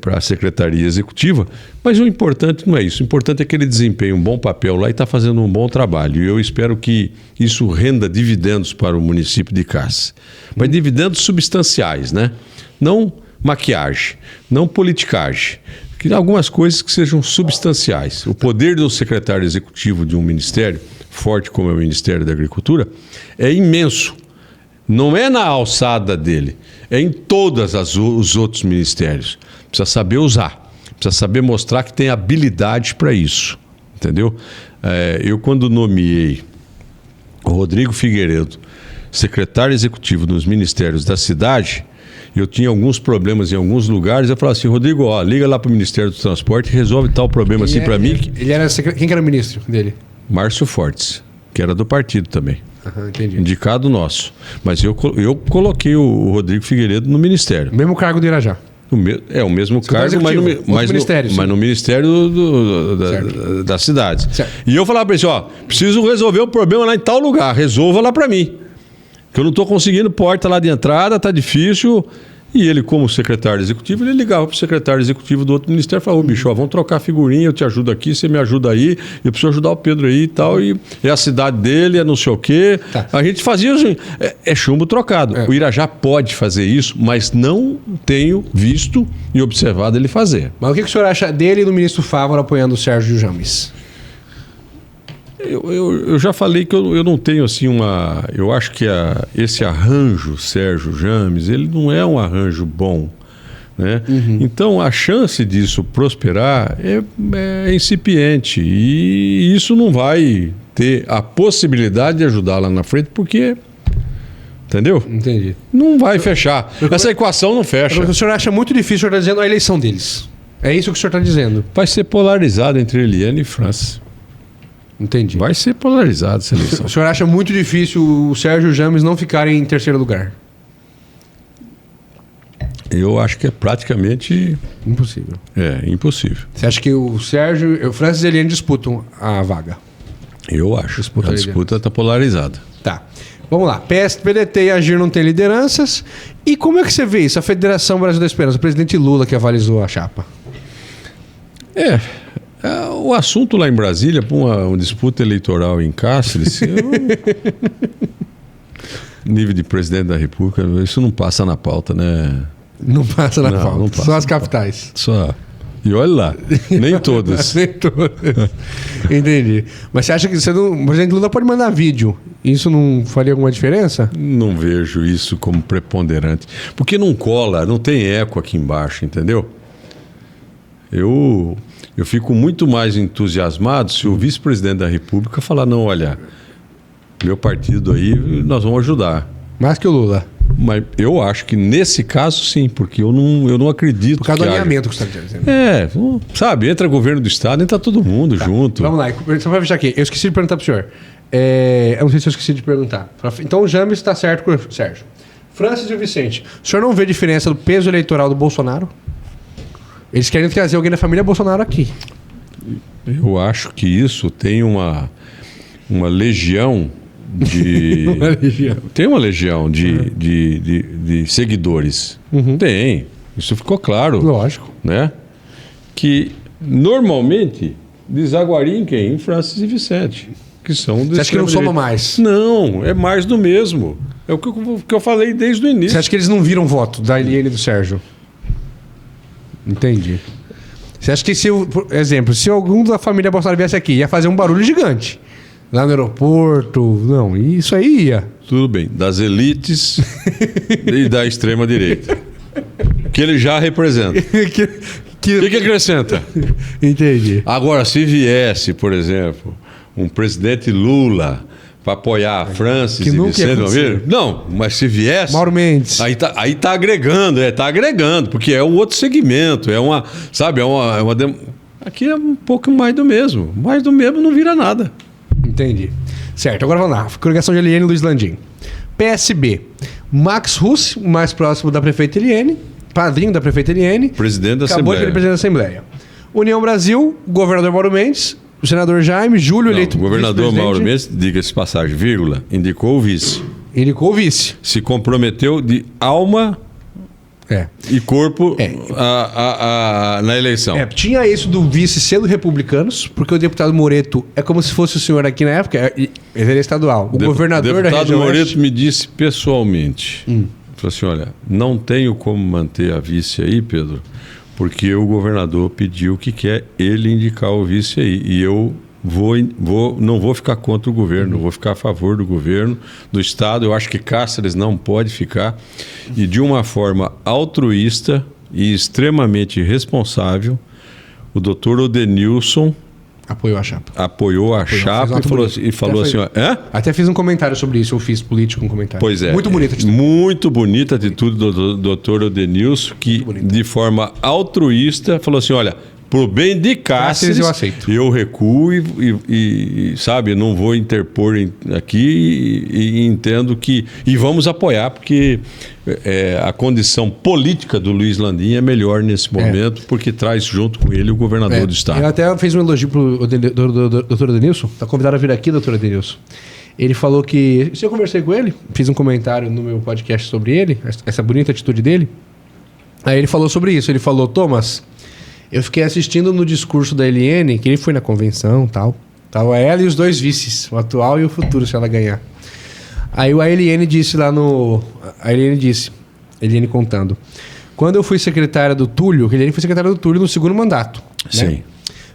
Para a Secretaria Executiva, mas o importante não é isso. O importante é que ele desempenhe um bom papel lá e está fazendo um bom trabalho. E eu espero que isso renda dividendos para o município de Cáceres. Mas dividendos substanciais, né? Não maquiagem, não politicagem. Algumas coisas que sejam substanciais. O poder do secretário executivo de um ministério, forte como é o Ministério da Agricultura, é imenso. Não é na alçada dele, é em todos os outros ministérios. Precisa saber usar, precisa saber mostrar que tem habilidade para isso, entendeu? Eu, quando nomeei o Rodrigo Figueiredo, secretário executivo dos ministérios da cidade, eu tinha alguns problemas em alguns lugares, eu falava assim, Rodrigo, liga lá para o Ministério do Transporte e resolve tal problema assim para mim. Quem que era o ministro dele? Márcio Fortes, que era do partido também. Entendi. Indicado nosso. Mas eu coloquei o Rodrigo Figueiredo no Ministério. O mesmo cargo do Irajá. O mesmo cargo, mas no Ministério da cidade. Certo. E eu falava para ele, preciso resolver um problema lá em tal lugar, resolva lá para mim. Que eu não estou conseguindo porta lá de entrada, tá difícil. E ele, como secretário executivo, ele ligava para o secretário executivo do outro ministério e falava, bicho, vamos trocar figurinha, eu te ajudo aqui, você me ajuda aí, eu preciso ajudar o Pedro aí e tal, e é a cidade dele, é não sei o quê. Tá. A gente fazia assim, é chumbo trocado. O Irajá pode fazer isso, mas não tenho visto e observado ele fazer. Mas o que o senhor acha dele e do ministro Favaro apoiando o Sérgio James? Eu já falei que eu não tenho assim uma... Eu acho que esse arranjo Sérgio James, ele não é um arranjo bom, né? Uhum. Então a chance disso prosperar é incipiente e isso não vai ter a possibilidade de ajudar lá na frente porque... Entendeu? Entendi. Não vai fechar. Essa equação não fecha. O senhor acha muito difícil, o senhor está dizendo, a eleição deles. É isso que o senhor está dizendo. Vai ser polarizado entre Eliane e França. Entendi. Vai ser polarizado essa eleição. O senhor acha muito difícil o Sérgio James não ficar em terceiro lugar? Eu acho que é praticamente... Impossível. Impossível. Você acha que o Sérgio e o Francis e Eliane disputam a vaga? Eu acho. A disputa está polarizada. Tá. Vamos lá. PDT e Agir não tem lideranças. E como é que você vê isso? A Federação Brasil da Esperança, o presidente Lula que avalizou a chapa. O assunto lá em Brasília, para uma disputa eleitoral em Cáceres, nível de presidente da República, isso não passa na pauta, né? Não passa na pauta. Não passa só as capitais. Só. E olha lá, nem todas. Nem todas. Entendi. Mas você acha que o presidente Lula pode mandar vídeo? Isso não faria alguma diferença? Não vejo isso como preponderante. Porque não cola, não tem eco aqui embaixo, entendeu? Eu fico muito mais entusiasmado se o vice-presidente da República falar, não, olha, meu partido aí, nós vamos ajudar. Mais que o Lula. Mas eu acho que nesse caso sim, porque eu não acredito. Por causa do alinhamento que você está dizendo. Sabe, entra governo do Estado, entra todo mundo junto. Vamos lá, só para fechar aqui. Eu esqueci de perguntar para o senhor. Eu não sei se eu esqueci de perguntar. Então o James está certo com o Sérgio. Francis e o Vicente, o senhor não vê diferença do peso eleitoral do Bolsonaro? Eles querem trazer alguém da família Bolsonaro aqui. Eu acho que isso tem uma legião de... Tem uma legião de seguidores. Tem. Isso ficou claro. Lógico. Né? Que normalmente desaguaria em quem? Em Francis e Vicente. Que são Você acha que não soma mais? Não, é mais do mesmo. É o que eu falei desde o início. Você acha que eles não viram voto da Eliane e do Sérgio? Entendi. Você acha que, por exemplo, se algum da família Bolsonaro viesse aqui, ia fazer um barulho gigante? Lá no aeroporto, não, isso aí ia. Tudo bem, das elites e da extrema-direita. Que ele já representa. O que acrescenta? Entendi. Agora, se viesse, por exemplo, um presidente Lula para apoiar Francis e Vicente, não, mas se viesse, Mauro Mendes, aí tá agregando, porque é um outro segmento, aqui é um pouco mais do mesmo não vira nada. Entendi. Certo, agora vamos lá. Coligação de Eliane e Luiz Landim. PSB, Max Russe, mais próximo da prefeita Eliane, padrinho da prefeita Eliane, presidente da acabou de ser presidente da Assembleia. União Brasil, governador Mauro Mendes, o senador Jaime, Júlio eleito o governador Mauro Mendes, diga-se passagem, vírgula, indicou o vice. Indicou o vice. Se comprometeu de alma e corpo na eleição. Tinha isso do vice sendo republicanos, porque o deputado Moreto é como se fosse o senhor aqui na época, ele era estadual. O governador da região... O deputado Moreto me disse pessoalmente, falou assim, olha, não tenho como manter a vice aí, Pedro, porque o governador pediu que quer ele indicar o vice aí. E eu não vou ficar contra o governo, vou ficar a favor do governo, do Estado. Eu acho que Cáceres não pode ficar. E de uma forma altruísta e extremamente responsável, o doutor Odenilson apoiou a chapa. Apoiou a chapa e falou assim... Até fiz um comentário sobre isso, eu fiz político um comentário. Pois é. Muito bonita atitude. Muito bonita a atitude do doutor Odenilson, que de forma altruísta falou assim, olha, pro bem de Cáceres, eu aceito. Eu recuo e sabe, não vou interpor aqui e entendo que... E vamos apoiar, porque a condição política do Luiz Landim é melhor nesse momento, porque traz junto com ele o governador do Estado. Eu até fiz um elogio pro doutor Odenilson, está convidado a vir aqui, doutor Odenilson. Ele falou que... Se eu conversei com ele, fiz um comentário no meu podcast sobre ele, essa bonita atitude dele. Aí ele falou sobre isso, ele falou, Thomas... Eu fiquei assistindo no discurso da Eliane, que ele foi na convenção e tal. Tava ela e os dois vices, o atual e o futuro, se ela ganhar. Aí a Eliane disse lá no... Eliane contando. Quando eu fui secretária do Túlio, que Eliane foi secretária do Túlio no segundo mandato. Sim. Né?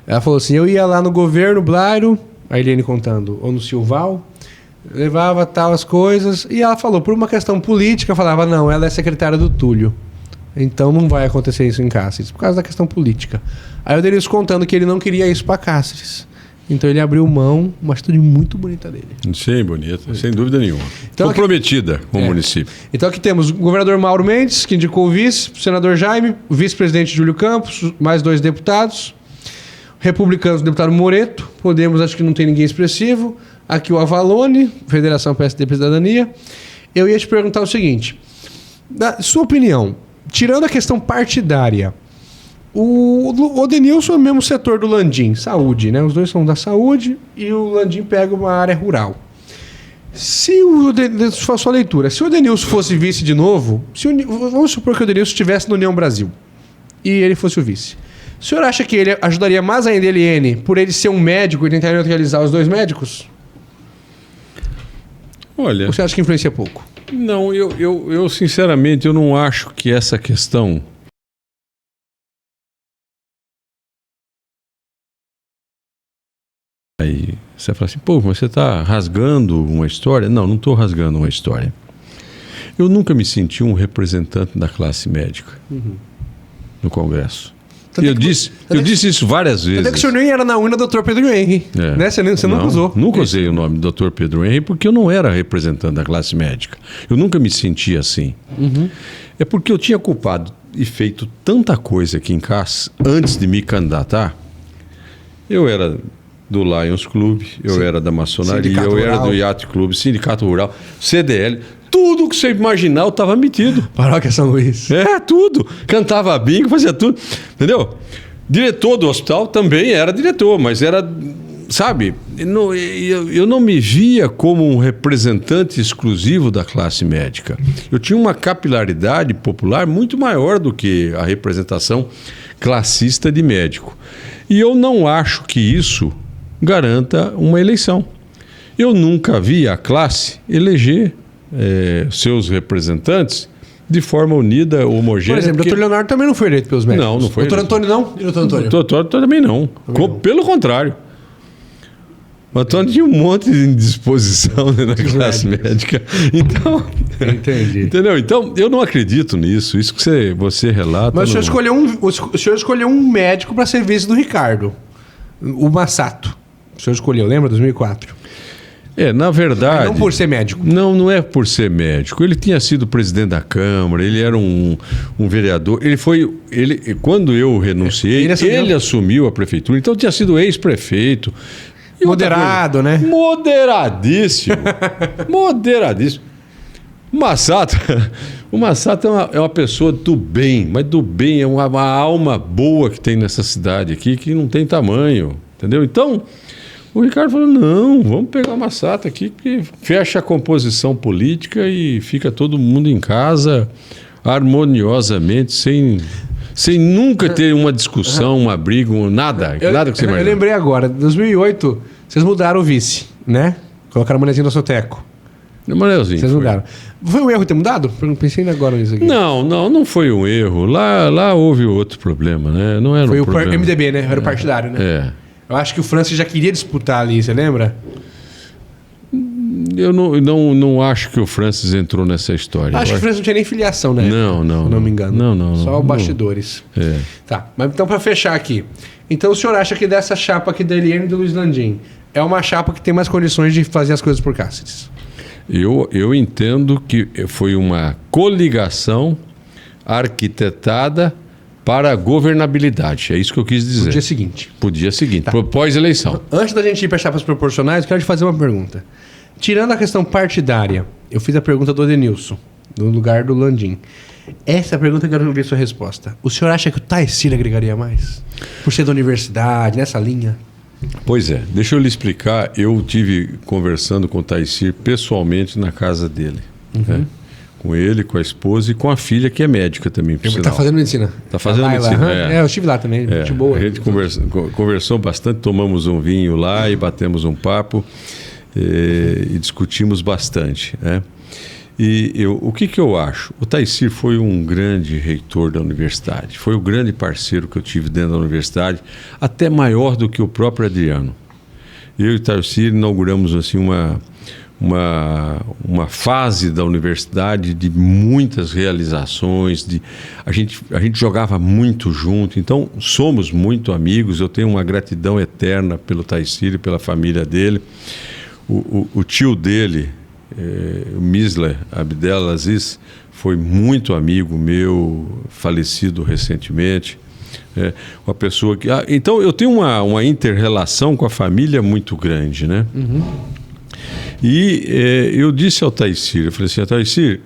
Ela falou assim, eu ia lá no governo, Blairo, a Eliane contando, ou no Silval, levava tal as coisas, e ela falou, por uma questão política, falava, não, ela é secretária do Túlio. Então não vai acontecer isso em Cáceres, por causa da questão política. Aí o Denilson contando que ele não queria isso para Cáceres. Então ele abriu mão, uma atitude muito bonita dele. Sim, bonita, sem dúvida nenhuma. Então, comprometida com o município. Então aqui temos o governador Mauro Mendes, que indicou o vice, o senador Jaime, o vice-presidente Júlio Campos, mais 2 deputados. Republicanos, o deputado Moreto. Podemos, acho que não tem ninguém expressivo. Aqui o Avalone, Federação PSDB Cidadania. Eu ia te perguntar o seguinte, na sua opinião, tirando a questão partidária, o Odenilson é o mesmo setor do Landim, saúde, né? Os dois são da saúde e o Landim pega uma área rural. Se o Odenilson, for a sua leitura, se o Odenilson fosse vice de novo, vamos supor que o Odenilson estivesse na União Brasil e ele fosse o vice. O senhor acha que ele ajudaria mais ainda a Eliane por ele ser um médico e tentar neutralizar os dois médicos? Olha... Ou você acha que influencia pouco? Não, eu sinceramente eu não acho que essa questão aí você fala assim, pô, mas você está rasgando uma história? Não estou rasgando uma história. Eu nunca me senti um representante da classe médica no Congresso. Eu disse isso várias vezes. Até que o senhor nem era na UNA Dr. Pedro Henry. Né? Você nunca usou. Nunca usei o nome Dr. Pedro Henry porque eu não era representante da classe médica. Eu nunca me sentia assim. É porque eu tinha culpado e feito tanta coisa aqui em casa antes de me candidatar. Eu era do Lions Club, eu era da maçonaria, Sindicato Rural. Era do Yacht Club, Sindicato Rural, CDL. Tudo que você imaginar eu estava metido. Paróquia São Luís. Tudo. Cantava bingo, fazia tudo. Entendeu? Diretor do hospital também era diretor, mas era, sabe, eu não me via como um representante exclusivo da classe médica. Eu tinha uma capilaridade popular muito maior do que a representação classista de médico. E eu não acho que isso garanta uma eleição. Eu nunca vi a classe eleger seus representantes de forma unida, homogênea. Por exemplo, o doutor Leonardo também não foi eleito pelos médicos. Não foi eleito. Doutor Antônio não? E o doutor Antônio? Doutor também não. Pelo contrário. O Antônio tinha um monte de indisposição na classe médica. Então, entendi. Entendeu? Então, eu não acredito nisso. Isso que você relata. Mas o senhor escolheu um médico para ser vice do Ricardo. O Massato. O senhor escolheu, lembra? 2004. Na verdade... Mas não por ser médico. Não é por ser médico. Ele tinha sido presidente da Câmara, ele era um vereador. Quando eu renunciei, ele assumiu a prefeitura. Então, tinha sido ex-prefeito. Moderado, né? Moderadíssimo. Moderadíssimo. O Massato é uma pessoa do bem, mas do bem, é uma alma boa que tem nessa cidade aqui, que não tem tamanho, entendeu? Então, o Ricardo falou, não, vamos pegar o Massato aqui, que fecha a composição política e fica todo mundo em casa harmoniosamente, sem nunca ter uma discussão, uma briga, nada que você imagina. Eu lembrei agora, em 2008, vocês mudaram o vice, né? Colocaram o Manezinho do Soteco. Manelzinho. Vocês mudaram. Foi um erro ter mudado? Eu pensei ainda agora nisso aqui. Não foi um erro. Lá houve outro problema, né? Não era foi um problema. Foi o MDB, né? Era o partidário, né? Eu acho que o Francis já queria disputar ali, você lembra? Eu não acho que o Francis entrou nessa história. Acho que o Francis não tinha nem filiação, né? Não. Se não me engano. Não. Só bastidores. Tá, mas então para fechar aqui. Então o senhor acha que dessa chapa aqui da Eliane e do Luiz Landim é uma chapa que tem mais condições de fazer as coisas por Cáceres? Eu entendo que foi uma coligação arquitetada para a governabilidade. É isso que eu quis dizer. Pro dia seguinte. Tá. Pós-eleição. Antes da gente ir para chapas proporcionais, eu quero te fazer uma pergunta. Tirando a questão partidária, eu fiz a pergunta do Adenilson, no lugar do Landim. Essa é a pergunta que eu quero ouvir a sua resposta. O senhor acha que o Taicir agregaria mais? Por ser da universidade, nessa linha? Pois é. Deixa eu lhe explicar. Eu tive conversando com o Taicir pessoalmente na casa dele. Né? Com ele, com a esposa e com a filha, que é médica também. Está fazendo medicina. Está fazendo medicina. Eu estive lá também. Gente boa. A gente conversou bastante, tomamos um vinho lá e batemos um papo e discutimos bastante. Né? E o que eu acho? O Taicir foi um grande reitor da universidade, foi o grande parceiro que eu tive dentro da universidade, até maior do que o próprio Adriano. Eu e o Taicir inauguramos assim, uma fase da universidade de muitas realizações, a gente jogava muito junto, então somos muito amigos, eu tenho uma gratidão eterna pelo Taicir e pela família dele. O tio dele, o Misler Abdelaziz, foi muito amigo meu, falecido recentemente. Uma pessoa que... então eu tenho uma inter-relação com a família muito grande, né? E eu disse ao Taicir, eu falei assim, Taicir,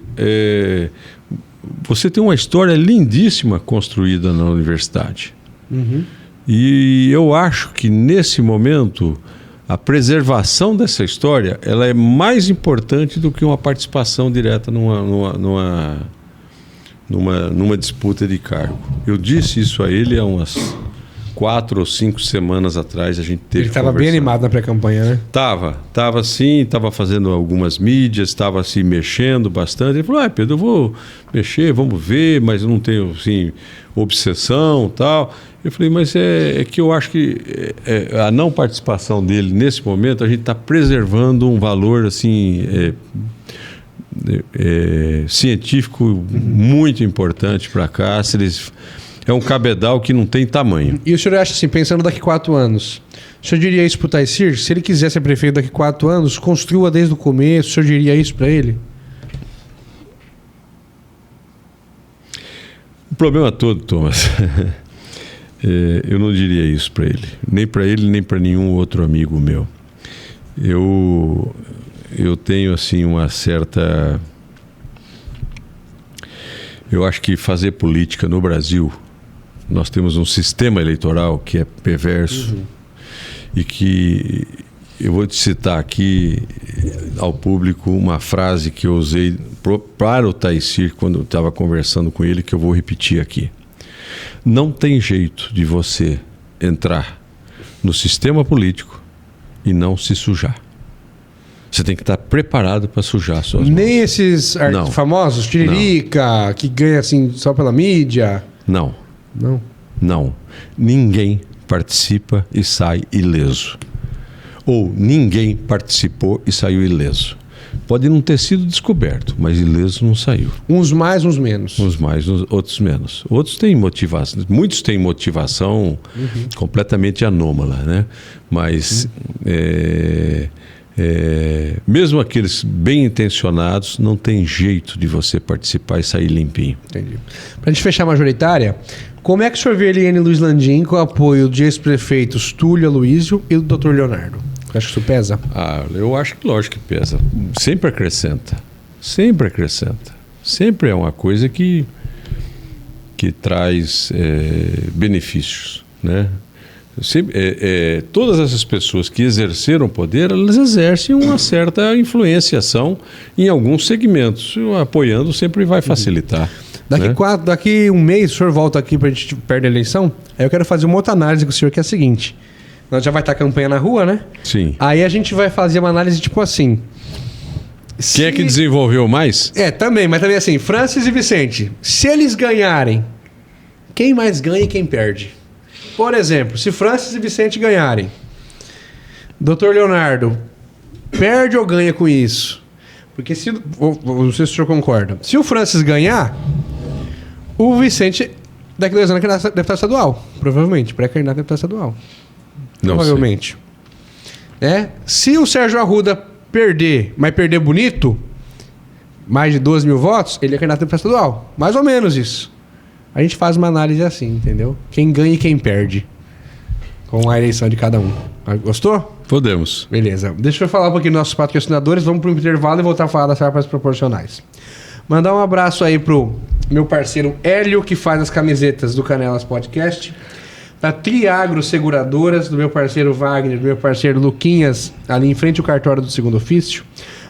você tem uma história lindíssima construída na universidade. E eu acho que nesse momento a preservação dessa história ela é mais importante do que uma participação direta numa disputa de cargo. Eu disse isso a ele há umas 4 ou 5 semanas atrás. A gente teve. Ele estava bem animado na pré-campanha, né? Tava sim, estava fazendo algumas mídias, estava se mexendo bastante. Ele falou, Pedro, eu vou mexer, vamos ver, mas eu não tenho assim, obsessão e tal. Eu falei, mas é que eu acho que a não participação dele nesse momento, a gente está preservando um valor assim, científico muito importante para Cáceres. É é um cabedal que não tem tamanho. E o senhor acha assim, pensando daqui 4 anos, o senhor diria isso pro Taycir? Se ele quiser ser prefeito daqui 4 anos, construa desde o começo, o senhor diria isso para ele? O problema todo, Thomas, eu não diria isso para ele. Nem para ele, nem para nenhum outro amigo meu. Eu tenho, assim, uma certa... Eu acho que fazer política no Brasil, nós temos um sistema eleitoral que é perverso e que... Eu vou te citar aqui ao público uma frase que eu usei para o Taycir quando eu estava conversando com ele, que eu vou repetir aqui. Não tem jeito de você entrar no sistema político e não se sujar. Você tem que estar preparado para sujar suas mãos. Nem esses famosos, Tiririca, que ganha assim só pela mídia? Não. Não? Não. Ninguém participa e sai ileso. Ou ninguém participou e saiu ileso. Pode não ter sido descoberto, mas ileso não saiu. Uns mais, uns menos. Uns mais, outros menos. Outros têm motivação, muitos têm motivação completamente anômala, né? Mas mesmo aqueles bem intencionados, não tem jeito de você participar e sair limpinho. Entendi. Para a gente fechar a majoritária, como é que o senhor vê a Eliane Luiz Landim com o apoio de ex-prefeitos Túlio Aloísio e do Dr. Leonardo? Acho que isso pesa? Eu acho que lógico que pesa. Sempre acrescenta. Sempre acrescenta. Sempre é uma coisa que traz benefícios, né? Todas essas pessoas que exerceram poder, elas exercem uma certa influenciação em alguns segmentos. Apoiando sempre vai facilitar. Daqui um mês o senhor volta aqui para a gente perder a eleição. Aí eu quero fazer uma outra análise com o senhor, que é a seguinte. Nós já vai estar a campanha na rua, né? Sim. Aí a gente vai fazer uma análise tipo assim. Quem é que desenvolveu mais? Também, mas também assim, Francis e Vicente. Se eles ganharem, quem mais ganha e quem perde? Por exemplo, se Francis e Vicente ganharem, Dr. Leonardo perde ou ganha com isso? Porque se... Não sei se o senhor concorda. Se o Francis ganhar, o Vicente daqui a 2 anos é candidato a deputado estadual. Provavelmente, pré-candidato a deputado estadual. Não provavelmente. Se o Sérgio Arruda perder, mas perder bonito, mais de 12 mil votos, ele é candidato a deputado estadual. Mais ou menos isso. A gente faz uma análise assim, entendeu? Quem ganha e quem perde. Com a eleição de cada um. Gostou? Podemos. Beleza. Deixa eu falar um pouquinho dos nossos patrocinadores. Vamos para o intervalo e voltar a falar das farpas proporcionais. Mandar um abraço aí pro meu parceiro Hélio, que faz as camisetas do Canelas Podcast. Da Triagro Seguradoras, do meu parceiro Wagner, do meu parceiro Luquinhas, ali em frente ao cartório do Segundo Ofício.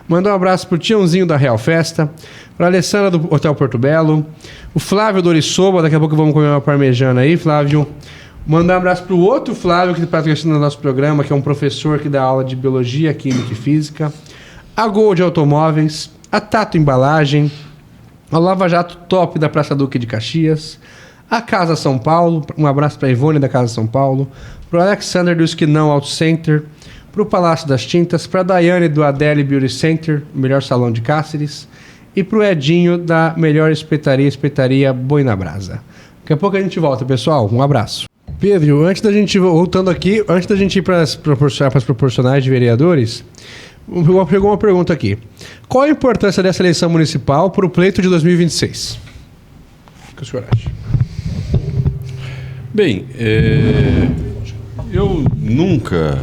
Mandar um abraço pro Tiãozinho da Real Festa, pra Alessandra do Hotel Porto Belo, o Flávio Dorissoba, daqui a pouco vamos comer uma parmejana aí, Flávio. Mandar um abraço pro outro Flávio, que patrocina o nosso programa, que é um professor que dá aula de Biologia, Química e Física. A Gold Automóveis, a Tato Embalagem, a Lava Jato Top da Praça Duque de Caxias, a Casa São Paulo, um abraço para a Ivone da Casa São Paulo, para o Alexander do Esquinão Auto Center, para o Palácio das Tintas, para a Daiane do Adele Beauty Center, o melhor salão de Cáceres, e para o Edinho da melhor espetaria Boi na Brasa. Daqui a pouco a gente volta, pessoal. Um abraço. Pedro, antes da gente ir para as proporcionais de vereadores, pegou uma pergunta aqui. Qual a importância dessa eleição municipal para o pleito de 2026? O que o senhor acha? Bem, eu nunca,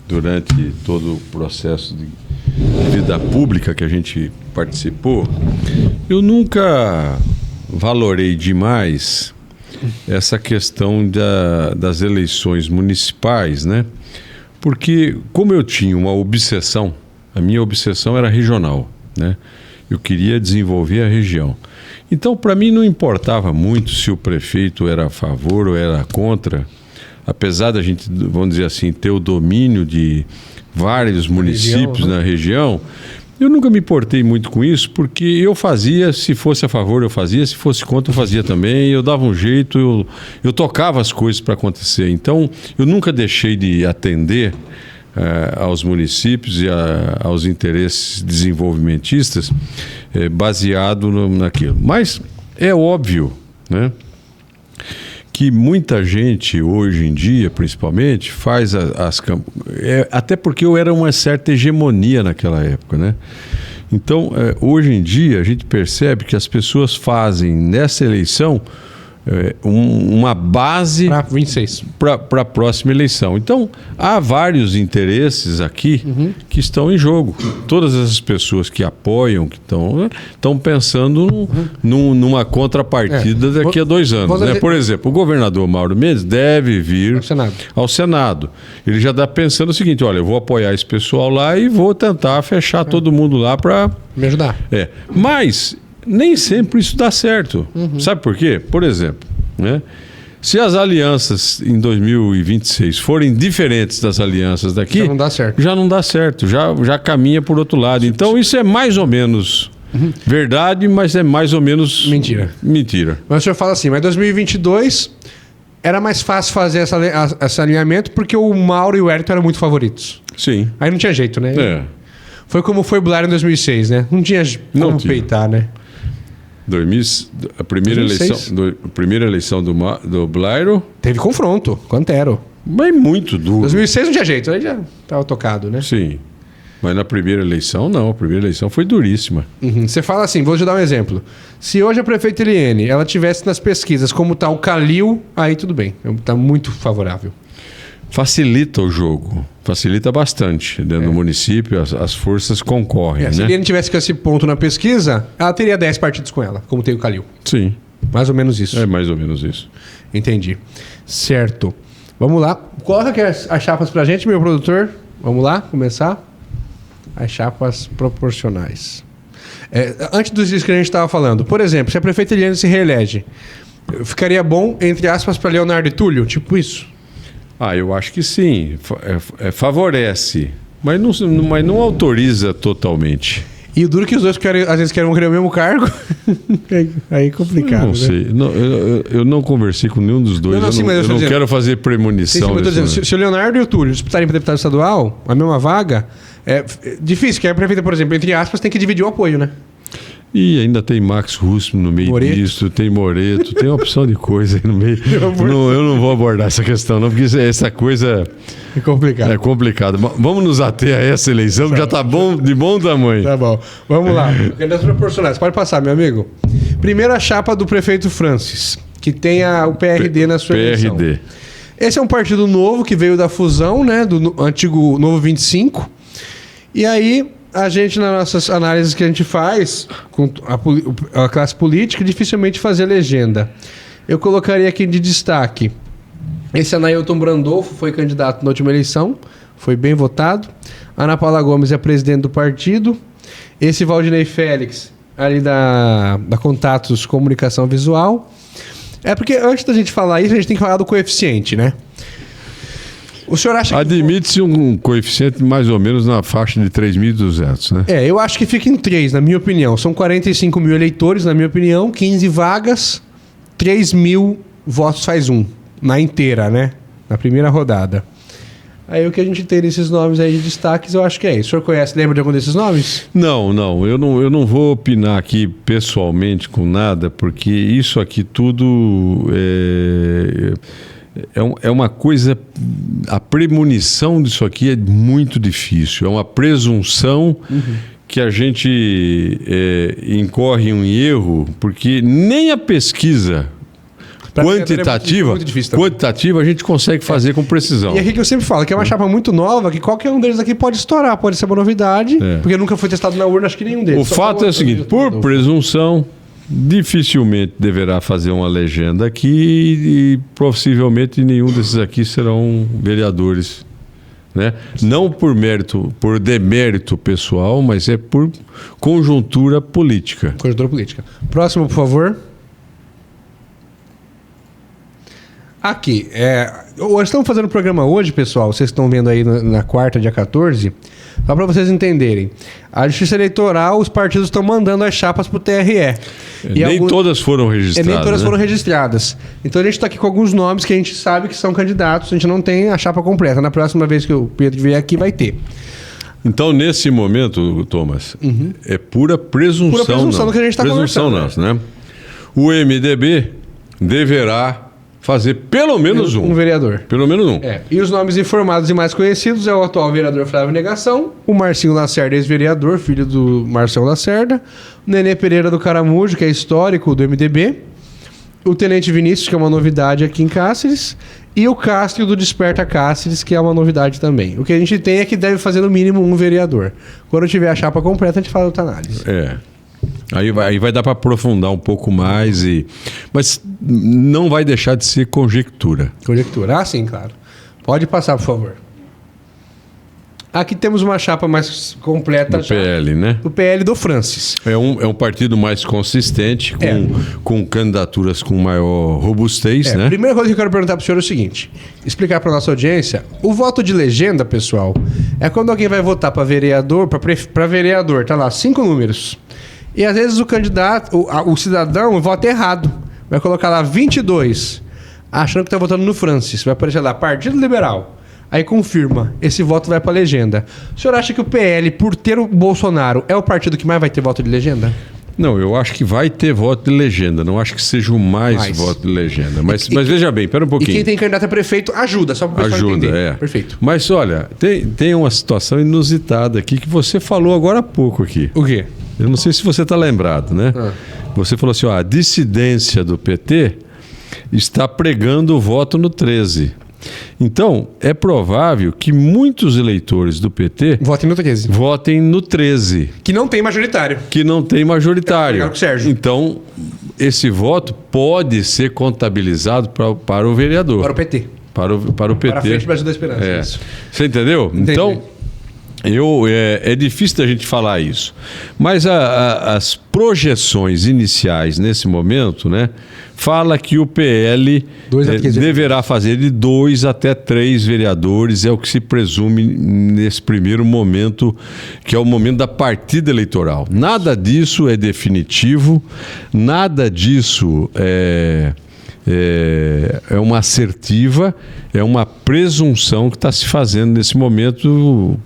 durante todo o processo de vida pública que a gente participou, eu nunca valorei demais essa questão das eleições municipais, né? Porque como eu tinha uma obsessão, a minha obsessão era regional, né? Eu queria desenvolver a região. Então, para mim, não importava muito se o prefeito era a favor ou era contra, apesar da gente, vamos dizer assim, ter o domínio de vários municípios na região, eu nunca me importei muito com isso, porque eu fazia, se fosse a favor eu fazia, se fosse contra eu fazia também, eu dava um jeito, eu tocava as coisas para acontecer. Então, eu nunca deixei de atender aos municípios e aos interesses desenvolvimentistas baseado naquilo. Mas é óbvio, né, que muita gente, hoje em dia, principalmente, faz até porque era uma certa hegemonia naquela época, né? Então, hoje em dia, a gente percebe que as pessoas fazem nessa eleição uma base Para 26. para a próxima eleição. Então, há vários interesses aqui que estão em jogo. Todas essas pessoas que apoiam, que estão pensando numa contrapartida daqui a 2 anos. Né? Por exemplo, o governador Mauro Mendes deve vir ao Senado. Ele já está pensando o seguinte, olha, eu vou apoiar esse pessoal lá e vou tentar fechar todo mundo lá para... Me ajudar. Mas... nem sempre isso dá certo. Sabe por quê? Por exemplo, né? Se as alianças em 2026 forem diferentes das alianças daqui... já não dá certo. Já não dá certo, já caminha por outro lado. Então isso é mais ou menos verdade, mas é mais ou menos... Mentira. Mas o senhor fala assim, mas 2022 era mais fácil fazer esse alinhamento porque o Mauro e o Hélio eram muito favoritos. Sim. Aí não tinha jeito, né? Foi como foi o Blairo em 2006, né? Não tinha como peitar, né? A primeira eleição do Blairo... teve confronto com o Antero. Mas muito duro. 2006 não tinha jeito, aí já estava tocado, né? Sim. Mas na primeira eleição, não. A primeira eleição foi duríssima. Você fala assim, vou te dar um exemplo. Se hoje a prefeita Eliane, ela tivesse nas pesquisas como está o Calil, aí tudo bem. Está muito favorável. Facilita o jogo. Facilita bastante. Dentro do município, as forças concorrem. Se a Eliane tivesse com esse ponto na pesquisa, ela teria 10 partidos com ela, como tem o Calil. Sim. Mais ou menos isso. É mais ou menos isso. Entendi. Certo. Vamos lá. Coloca aqui as chapas pra gente, meu produtor. Vamos lá, começar. As chapas proporcionais. Antes dos dias que a gente estava falando, por exemplo, se a prefeita Eliane se reelege, ficaria bom, entre aspas, para Leonardo e Túlio? Tipo isso? Eu acho que sim. Favorece. Mas não autoriza totalmente. E o duro que os dois às vezes querem o mesmo cargo. Aí é complicado. Não sei. Não, eu não conversei com nenhum dos dois. Eu não quero fazer premonição. Se o Leonardo e o Túlio disputarem para deputado estadual, a mesma vaga, é difícil, que a prefeita, por exemplo, entre aspas, tem que dividir o apoio, né? E ainda tem Max Russo no meio disso, tem Moreto, tem uma opção de coisa aí no meio. Eu não vou abordar essa questão, não, porque essa coisa é complicado. É complicado. Vamos nos ater a essa eleição, que já está de bom tamanho. Tá bom. Vamos lá. Candidatos proporcionais. Pode passar, meu amigo. Primeira chapa do prefeito Francis, que tem o PRD na sua eleição. PRD. Esse é um partido novo que veio da fusão, né, do antigo Novo 25. E aí, a gente, nas nossas análises que a gente faz com a classe política, dificilmente fazia legenda. Eu colocaria aqui de destaque. Esse Anailton Brandolfo foi candidato na última eleição, foi bem votado. Ana Paula Gomes é presidente do partido. Esse Valdinei Félix, ali da Contatos Comunicação Visual. Porque antes da gente falar isso, a gente tem que falar do coeficiente, né? O senhor acha que... Admite-se um coeficiente mais ou menos na faixa de 3.200, né? Eu acho que fica em 3, na minha opinião. São 45 mil eleitores, na minha opinião, 15 vagas, 3 mil votos faz um. Na inteira, né? Na primeira rodada. Aí o que a gente tem nesses nomes aí de destaques, eu acho que é isso. O senhor conhece, lembra de algum desses nomes? Não. Eu não vou opinar aqui pessoalmente com nada, porque isso aqui tudo é uma coisa... A premonição disso aqui é muito difícil. É uma presunção que a gente incorre em um erro, porque nem a pesquisa... Quantitativa a gente consegue fazer com precisão. E aqui que eu sempre falo, que é uma chapa muito nova, que qualquer um deles aqui pode estourar, pode ser uma novidade, porque nunca foi testado na urna, acho que nenhum deles. O fato é o seguinte, por presunção, dificilmente deverá fazer uma legenda aqui e possivelmente nenhum desses aqui serão vereadores. Né? Não por demérito pessoal, mas é por conjuntura política. Próximo, por favor. Aqui, nós estamos fazendo o programa hoje, pessoal, vocês estão vendo aí na quarta, dia 14, só para vocês entenderem. A Justiça Eleitoral, os partidos estão mandando as chapas para o TRE. Nem todas foram registradas. Então a gente está aqui com alguns nomes que a gente sabe que são candidatos, a gente não tem a chapa completa. Na próxima vez que o Pedro vier aqui, vai ter. Então, nesse momento, Thomas, é pura presunção. Do que a gente está conversando. Né? O MDB deverá fazer pelo menos um. Um vereador. Pelo menos um. E os nomes informados e mais conhecidos é o atual vereador Flávio Negação, o Marcinho Lacerda, ex-vereador, filho do Marcelo Lacerda, o Nenê Pereira do Caramujo, que é histórico do MDB, o Tenente Vinícius, que é uma novidade aqui em Cáceres, e o Castro do Desperta Cáceres, que é uma novidade também. O que a gente tem é que deve fazer no mínimo um vereador. Quando tiver a chapa completa, a gente fala outra análise. Aí vai dar para aprofundar um pouco mais, mas não vai deixar de ser conjectura. Conjectura, sim, claro. Pode passar, por favor. Aqui temos uma chapa mais completa. Do PL, né? Do PL do Francis. É um partido mais consistente, com candidaturas com maior robustez, né? A primeira coisa que eu quero perguntar para o senhor é o seguinte: explicar para nossa audiência, o voto de legenda, pessoal, é quando alguém vai votar para vereador, para vereador, tá lá, 5 números. E às vezes o candidato, o cidadão, vota errado. Vai colocar lá 22, achando que está votando no Francis. Vai aparecer lá, Partido Liberal. Aí confirma, esse voto vai para legenda. O senhor acha que o PL, por ter o Bolsonaro, é o partido que mais vai ter voto de legenda? Não, eu acho que vai ter voto de legenda. Não acho que seja o mais voto de legenda. Mas veja bem, pera um pouquinho. E quem tem candidato a prefeito ajuda, só para o pessoal entender. Perfeito. Mas olha, tem uma situação inusitada aqui que você falou agora há pouco aqui. O quê? Eu não sei se você está lembrado, né? Você falou assim, a dissidência do PT está pregando o voto no 13. Então, é provável que muitos eleitores do PT votem no 13. Que não tem majoritário. Então, esse voto pode ser contabilizado para o vereador. Para o PT. Para o PT. Para a Frente Brasil da Esperança. Isso. Você entendeu? Entendi. Então, é difícil da gente falar isso. Mas as projeções iniciais nesse momento, né, fala que o PL deverá fazer de 2 até 3 vereadores, é o que se presume nesse primeiro momento, que é o momento da partida eleitoral. Nada disso é definitivo, nada disso é uma assertiva, é uma presunção que está se fazendo nesse momento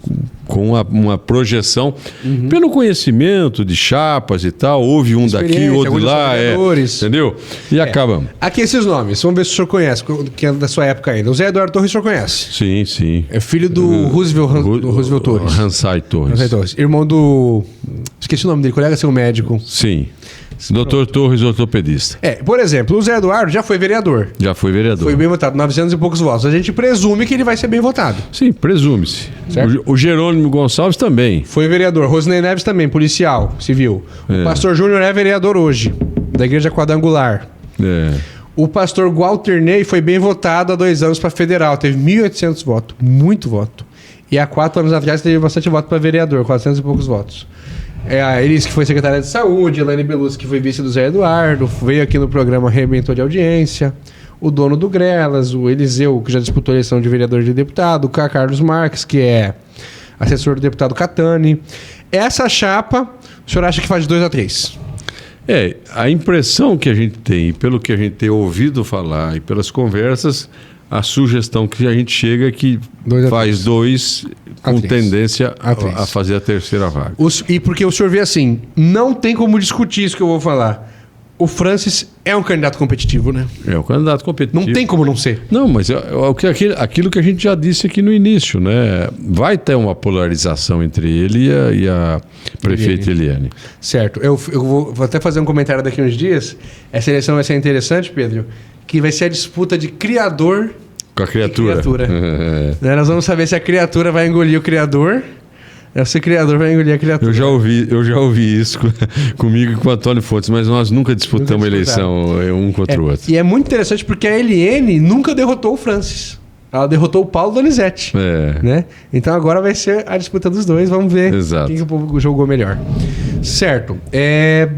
com uma projeção pelo conhecimento de chapas e tal. Houve um daqui, outro lá, entendeu? E acabamos. Aqui esses nomes, vamos ver se o senhor conhece, que é da sua época ainda. O Zé Eduardo Torres o senhor conhece? Sim, sim. É filho do Roosevelt Torres. Hansai Torres. Irmão do... Esqueci o nome dele, colega seu médico. Sim. Doutor Torres, ortopedista. Por exemplo, o Zé Eduardo já foi vereador. Foi bem votado, 900 e poucos votos. A gente presume que ele vai ser bem votado. Sim, presume-se. O Jerônimo Gonçalves também. Foi vereador. Rosnei Neves também, policial, civil. O pastor Júnior é vereador hoje, da Igreja Quadrangular. O pastor Walter Ney foi bem votado há 2 anos para federal. Teve 1.800 votos. Muito voto. E há 4 anos atrás teve bastante voto para vereador, 400 e poucos votos. A Elis, que foi secretária de saúde, Elaine Belucci, que foi vice do Zé Eduardo, veio aqui no programa, arrebentou de audiência. O dono do Grelas, o Eliseu, que já disputou a eleição de vereador e de deputado, o Carlos Marques, que é assessor do deputado Catani. Essa chapa, o senhor acha que faz de 2 a 3? A impressão que a gente tem, pelo que a gente tem ouvido falar e pelas conversas, a sugestão que a gente chega é que faz 2 com tendência a fazer a terceira vaga. E porque o senhor vê assim, não tem como discutir isso que eu vou falar. O Francis é um candidato competitivo, né? É um candidato competitivo. Não tem como não ser. Não, mas aquilo que a gente já disse aqui no início, né? Vai ter uma polarização entre ele e a prefeita Eliane. Certo. Eu vou até fazer um comentário daqui uns dias. Essa eleição vai ser interessante, Pedro, que vai ser a disputa de criador com a criatura. Nós vamos saber se a criatura vai engolir o criador, ou se o criador vai engolir a criatura. Eu já ouvi isso comigo e com o Antônio Fontes, mas nós nunca disputamos eleição um contra o outro. E é muito interessante porque a Eliane nunca derrotou o Francis. Ela derrotou o Paulo Donizete. Né? Então agora vai ser a disputa dos dois. Vamos ver quem que o povo jogou melhor. Certo.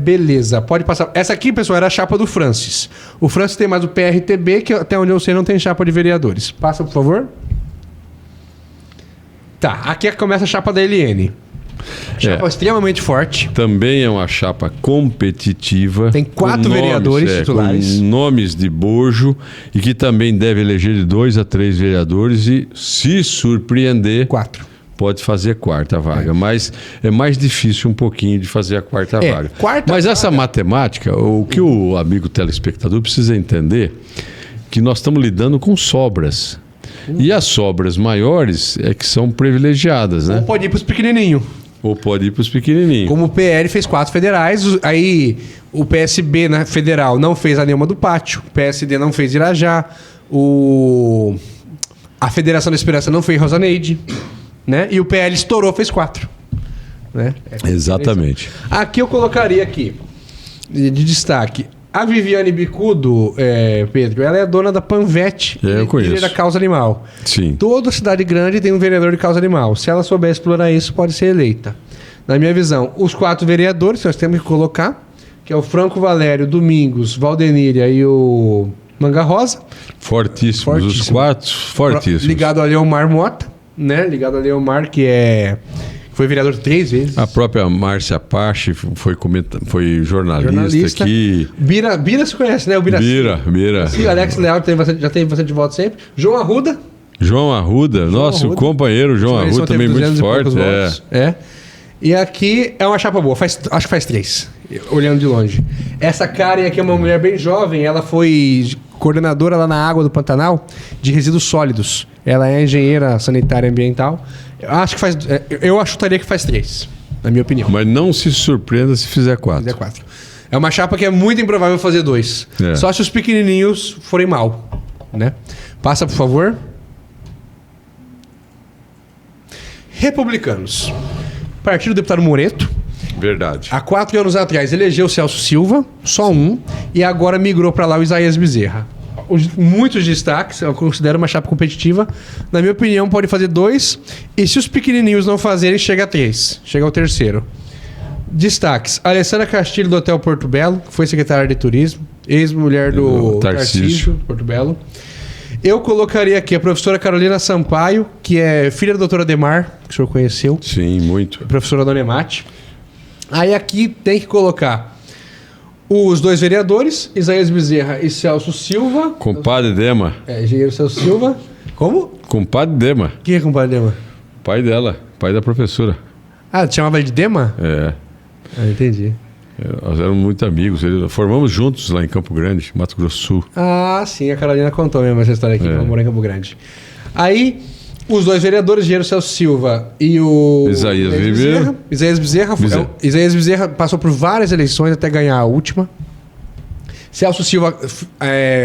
Beleza. Pode passar. Essa aqui, pessoal, era a chapa do Francis. O Francis tem mais o PRTB, que até onde eu sei não tem chapa de vereadores. Passa, por favor. Tá. Aqui começa a chapa da Eliane. Chapa extremamente forte. Também é uma chapa competitiva. Tem 4 vereadores titulares. Com nomes de bojo e que também deve eleger de 2 a 3 vereadores e, se surpreender... 4. Pode fazer a 4ª vaga, mas é mais difícil um pouquinho de fazer a 4ª vaga. Mas essa matemática, o que o amigo telespectador precisa entender que nós estamos lidando com sobras. E as sobras maiores é que são privilegiadas, né? Ou pode ir para os pequenininhos. Ou pode ir para os pequenininhos. Como o PL fez 4 federais, aí o PSB na federal não fez a Neuma do Pátio, o PSD não fez Irajá, a Federação da Esperança não fez Rosaneide, né? E o PL estourou, fez 4. Né? Exatamente. Aqui eu colocaria aqui, de destaque, a Viviane Bicudo, Pedro, ela é a dona da Panvet, eu conheço. da causa animal. Sim. Toda cidade grande tem um vereador de causa animal. Se ela souber explorar isso, pode ser eleita. Na minha visão, os 4 vereadores que nós temos que colocar, que é o Franco Valério, Domingos, Valdeníria e o Manga Rosa. Fortíssimos. Os 4, fortíssimos. Ligado a Leomar Mota, né? Ligado a Leomar, que foi vereador 3 vezes. A própria Márcia Pache foi jornalista aqui. Bira se conhece, né? O Bira. Sim, Alex Leal já teve bastante voto sempre. João Arruda, nosso companheiro João Arruda, também muito forte. E aqui é uma chapa boa, acho que faz 3, olhando de longe. Essa Karen aqui é uma mulher bem jovem, ela foi coordenadora lá na Água do Pantanal de resíduos sólidos. Ela é engenheira sanitária ambiental. Eu achutaria que faz 3, na minha opinião. Mas não se surpreenda se fizer 4. É uma chapa que é muito improvável fazer 2. Só se os pequenininhos forem mal, né? Passa, por favor. Republicanos. Partido do deputado Moreto. Verdade. Há 4 anos atrás elegeu o Celso Silva, só um, e agora migrou para lá o Isaías Bezerra. Muitos destaques, eu considero uma chapa competitiva. Na minha opinião, pode fazer 2, e se os pequenininhos não fazerem, chega a 3, chega ao terceiro. Destaques: Alessandra Castilho, do Hotel Porto Belo, que foi secretária de turismo, ex-mulher do Tarcísio Porto Belo. Eu colocaria aqui a professora Carolina Sampaio, que é filha da doutora Demar, que o senhor conheceu. Sim, muito. Professora da Unemate. Aí aqui tem que colocar os 2 vereadores, Isaías Bezerra e Celso Silva. Compadre Dema. Engenheiro Celso Silva. Como? Compadre Dema. Quem é compadre Dema? Pai dela, pai da professora. Ah, chamava ele de Dema? Entendi. Nós éramos muito amigos. Formamos juntos lá em Campo Grande, Mato Grosso do Sul. Ah, sim, a Carolina contou mesmo essa história aqui, que ela mora em Campo Grande. Aí, os 2 vereadores, engenheiro Celso Silva e o Isaías Bezerra. Isaías Bezerra passou por várias eleições até ganhar a última. Celso Silva,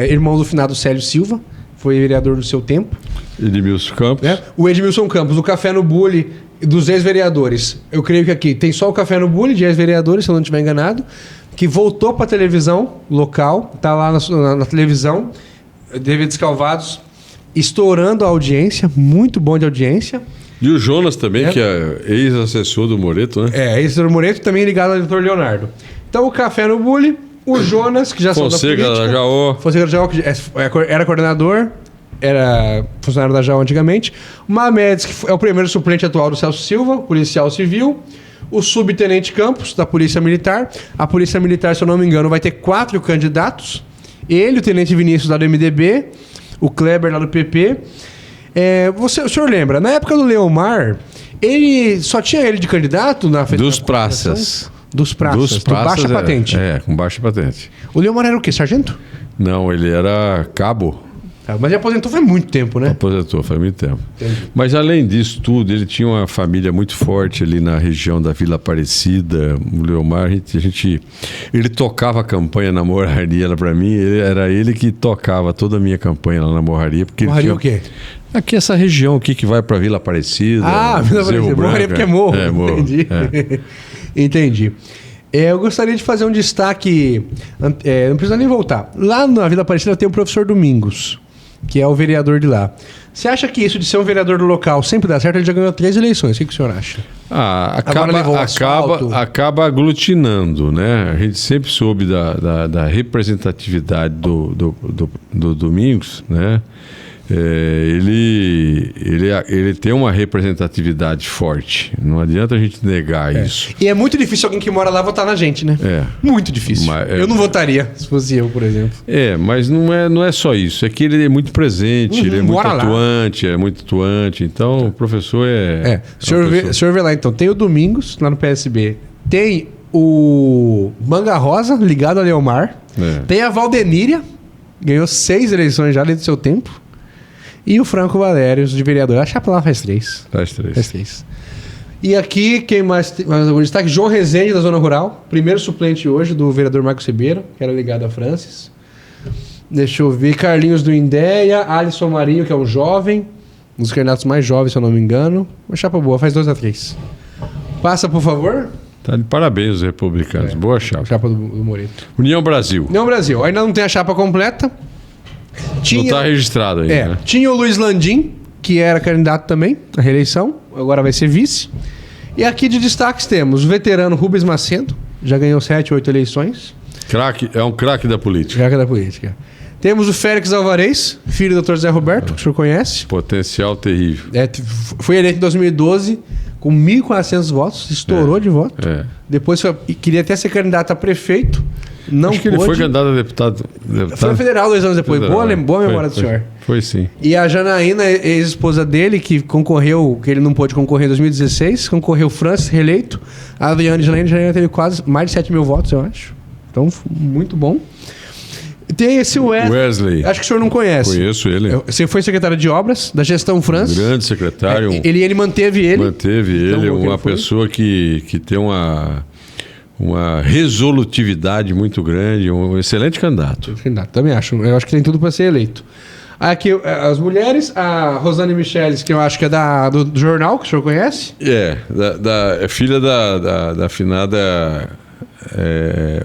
irmão do finado Célio Silva, foi vereador do seu tempo. Edmilson Campos. O Edmilson Campos, do Café no Bully, dos ex-vereadores. Eu creio que aqui tem só o Café no Bully de ex-vereadores, se eu não estiver enganado, que voltou para a televisão local, está lá na televisão, David Escalvados, estourando a audiência, muito bom de audiência. E o Jonas também, que é ex-assessor do Moreto, né? Ex-assessor do Moreto, também ligado ao doutor Leonardo. Então, o Café no Bully, o Jonas, que já saiu da política. Fonseca da Jaó, que era coordenador, era funcionário da Jaó antigamente. O Mamedes, que é o primeiro suplente atual do Celso Silva, policial civil. O subtenente Campos, da Polícia Militar. A Polícia Militar, se eu não me engano, vai ter 4 candidatos. Ele, o tenente Vinícius, lá do MDB. O Kleber, lá do PP. O senhor lembra, na época do Leomar, ele só tinha ele de candidato na Federação? Dos praças. Dos praças, do baixa patente. Com baixa patente. O Leomar era o quê? Sargento? Não, ele era cabo. Mas ele aposentou faz muito tempo, né? Aposentou faz muito tempo. Entendi. Mas além disso tudo, ele tinha uma família muito forte ali na região da Vila Aparecida. O Leomar, ele tocava a campanha na Morraria lá pra mim. Era ele que tocava toda a minha campanha lá na Morraria. Morraria o quê? Aqui essa região aqui que vai pra Vila Aparecida. Vila Aparecida. Morraria porque é morro. Morro. Entendi. Entendi. Eu gostaria de fazer um destaque. Não precisa nem voltar. Lá na Vila Aparecida tem o professor Domingos, que é o vereador de lá. Você acha que isso de ser um vereador do local sempre dá certo? Ele já ganhou 3 eleições. O que o senhor acha? Acaba aglutinando, né? A gente sempre soube da representatividade do Domingos, né? Ele tem uma representatividade forte. Não adianta a gente negar isso. E é muito difícil alguém que mora lá votar na gente, né? Muito difícil. Eu não votaria, se fosse eu, por exemplo. Mas não é só isso. É que ele é muito presente, ele é muito atuante. Então, o professor O senhor vê lá, então. Tem o Domingos, lá no PSB. Tem o Manga Rosa, ligado a Leomar. Tem a Valdeníria, ganhou 6 eleições já dentro do seu tempo. E o Franco Valério, de vereador. A chapa lá faz 3. Faz 3. E aqui, quem mais tem algum destaque? João Rezende, da Zona Rural. Primeiro suplente hoje do vereador Marcos Ribeiro, que era ligado a Francis. Deixa eu ver. Carlinhos do Indéia. Alisson Marinho, que é um jovem. Um dos candidatos mais jovens, se eu não me engano. Uma chapa boa, faz 2-3. Passa, por favor. Tá de parabéns os republicanos. Boa chapa. Chapa do Moreto. União Brasil. União Brasil. Ainda não tem a chapa completa. Não está registrado ainda, né? Tinha o Luiz Landim, que era candidato também à reeleição. Agora vai ser vice. E aqui de destaques temos o veterano Rubens Macedo. Já ganhou 7 ou 8 eleições. É um craque da política. Craque da política. Temos o Félix Alvarez, filho do Dr. Zé Roberto, que o senhor conhece. Potencial terrível. Foi eleito em 2012 com 1.400 votos. Estourou de voto. Depois queria até ser candidato a prefeito. Não Acho que ele foi candidato a deputado. Foi federal 2 anos depois. Federal, boa memória do senhor. Foi sim. E a Janaína, ex-esposa dele, que concorreu, que ele não pôde concorrer em 2016, concorreu Francis, reeleito. A Adriana Janaína teve quase mais de 7 mil votos, eu acho. Então, muito bom. Tem esse Wesley. Acho que o senhor não conhece. Conheço ele. Você foi secretário de obras da gestão Francis. Grande secretário. Ele manteve ele. Uma pessoa que tem uma resolutividade muito grande, um excelente candidato. Também acho. Eu acho que tem tudo para ser eleito. Aqui, as mulheres, a Rosane Micheles, que eu acho que é do jornal, que o senhor conhece? É filha da afinada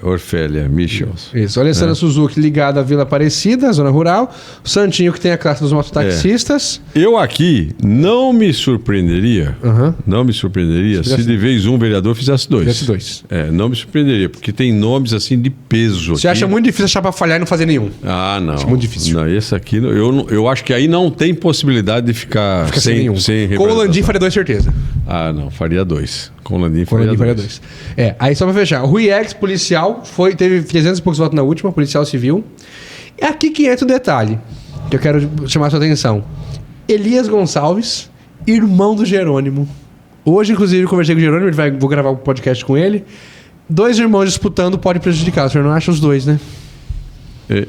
Orfélia Michels. Isso. A Alessandra Suzuki, ligada à Vila Aparecida, zona rural. O Santinho, que tem a classe dos mototaxistas. Eu aqui não me surpreenderia, se de vez um vereador fizesse 2. Não me surpreenderia, porque tem nomes assim de peso. Você acha muito difícil a chapa falhar e não fazer nenhum? Ah, não. Acho muito difícil. Não, esse aqui, eu acho que aí não tem possibilidade de ficar sem nenhum. Com o Landim faria 2, certeza. Ah, não, faria 2. Com o Landim faria 2. Aí só pra fechar. O Rui X, policial, teve 300 e poucos votos na última, policial civil. É aqui que entra o detalhe, que eu quero chamar a sua atenção. Elias Gonçalves, irmão do Jerônimo. Hoje, inclusive, eu conversei com o Jerônimo, vou gravar um podcast com ele. 2 irmãos disputando pode prejudicar. O senhor não acha os 2, né?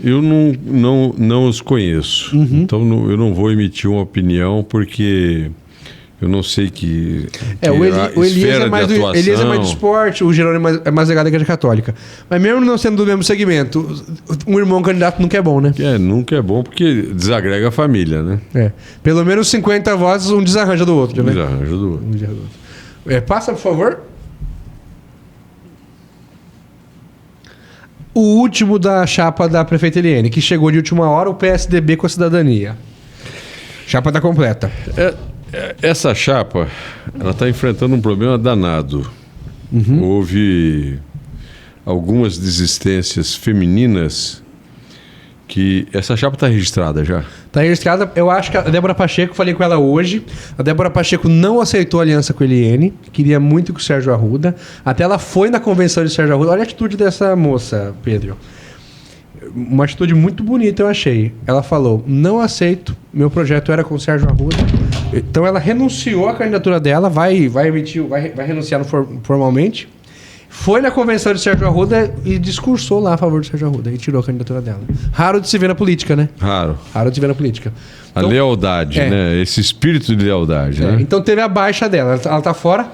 Eu não os conheço. Então eu não vou emitir uma opinião, porque eu não sei que o Elias é mais do esporte, o Jerônimo é mais ligado à Igreja Católica. Mas mesmo não sendo do mesmo segmento, um irmão candidato nunca é bom, né? Nunca é bom, porque desagrega a família, né? Pelo menos 50 votos, um desarranja do outro, né? Desarranja do outro. Passa, por favor. O último da chapa da prefeita Eliane, que chegou de última hora, o PSDB com a cidadania. Chapa tá completa. Essa chapa, ela está enfrentando um problema danado. Houve algumas desistências femininas que... Essa chapa está registrada já? Está registrada. Eu acho que a Débora Pacheco, falei com ela hoje, a Débora Pacheco não aceitou a aliança com a Eliane, queria muito com o Sérgio Arruda. Até ela foi na convenção de Sérgio Arruda. Olha a atitude dessa moça, Pedro. Uma atitude muito bonita, eu achei. Ela falou, não aceito, meu projeto era com o Sérgio Arruda. Então ela renunciou à candidatura dela, vai renunciar formalmente. Foi na convenção de Sérgio Arruda e discursou lá a favor do Sérgio Arruda e tirou a candidatura dela. Raro de se ver na política, né? Raro de se ver na política. Então, a lealdade, né? Esse espírito de lealdade, né? Então teve a baixa dela, ela tá fora.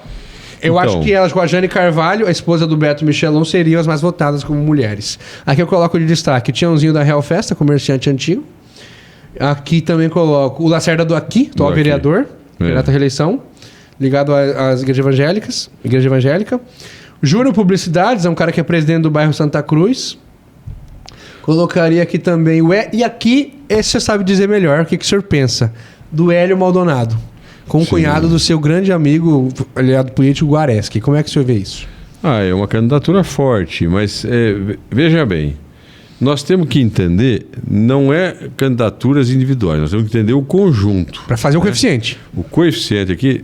Eu acho que elas, com a Jane Carvalho, a esposa do Beto Michelon, seriam as mais votadas como mulheres. Aqui eu coloco de destaque o Tiãozinho da Real Festa, comerciante antigo. Aqui também coloco o Lacerda do Aqui, atual vereador, candidato à reeleição, ligado às igrejas igreja evangélica. Júnior Publicidades, é um cara que é presidente do bairro Santa Cruz. Colocaria aqui também e aqui, esse você sabe dizer melhor, o que o senhor pensa? Do Hélio Maldonado, com o cunhado do seu grande amigo, aliado político, Guareschi. Como é que o senhor vê isso? É uma candidatura forte, mas veja bem, nós temos que entender, não é candidaturas individuais, nós temos que entender o conjunto. Para fazer o coeficiente. O coeficiente aqui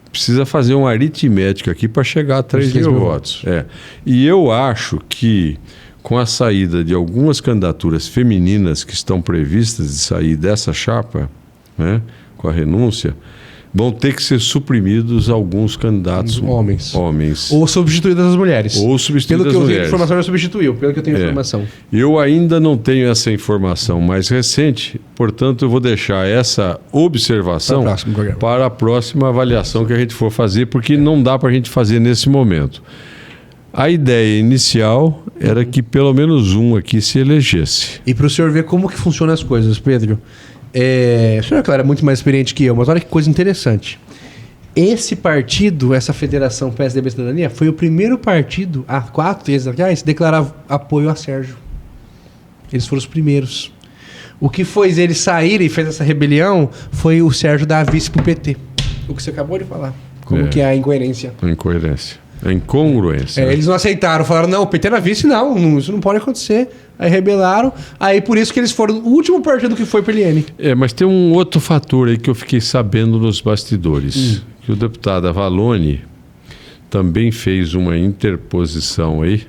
precisa fazer uma aritmética aqui para chegar a 3 mil votos. E eu acho que com a saída de algumas candidaturas femininas que estão previstas de sair dessa chapa, né, com a renúncia, vão ter que ser suprimidos alguns candidatos Homens. homens. Ou substituídas as mulheres. Ou substituídas Pelo que eu as vi, a mulheres. informação já substituiu, pelo que eu tenho informação. Eu ainda não tenho essa informação mais recente, portanto eu vou deixar essa observação Para o próximo programa. para a próxima avaliação que a gente for fazer, porque não dá para a gente fazer nesse momento. A ideia inicial era que pelo menos um aqui se elegesse. E para o senhor ver como que funcionam as coisas, Pedro. O senhor, claro, é muito mais experiente que eu, mas olha que coisa interessante. Esse partido, essa federação PSDB Cidadania, foi o primeiro partido, há 4 meses atrás, a declarar apoio a Sérgio. Eles foram os primeiros. O que fez eles saírem e fez essa rebelião foi o Sérgio dar vice pro PT. O que você acabou de falar. Como que é a incoerência. A incoerência. A incongruência. Eles não aceitaram, falaram, não, o PT era vice, não, isso não pode acontecer. Aí rebelaram, aí por isso que eles foram o último partido que foi para Eliane. Mas tem um outro fator aí que eu fiquei sabendo nos bastidores. Que o deputado Avalone também fez uma interposição aí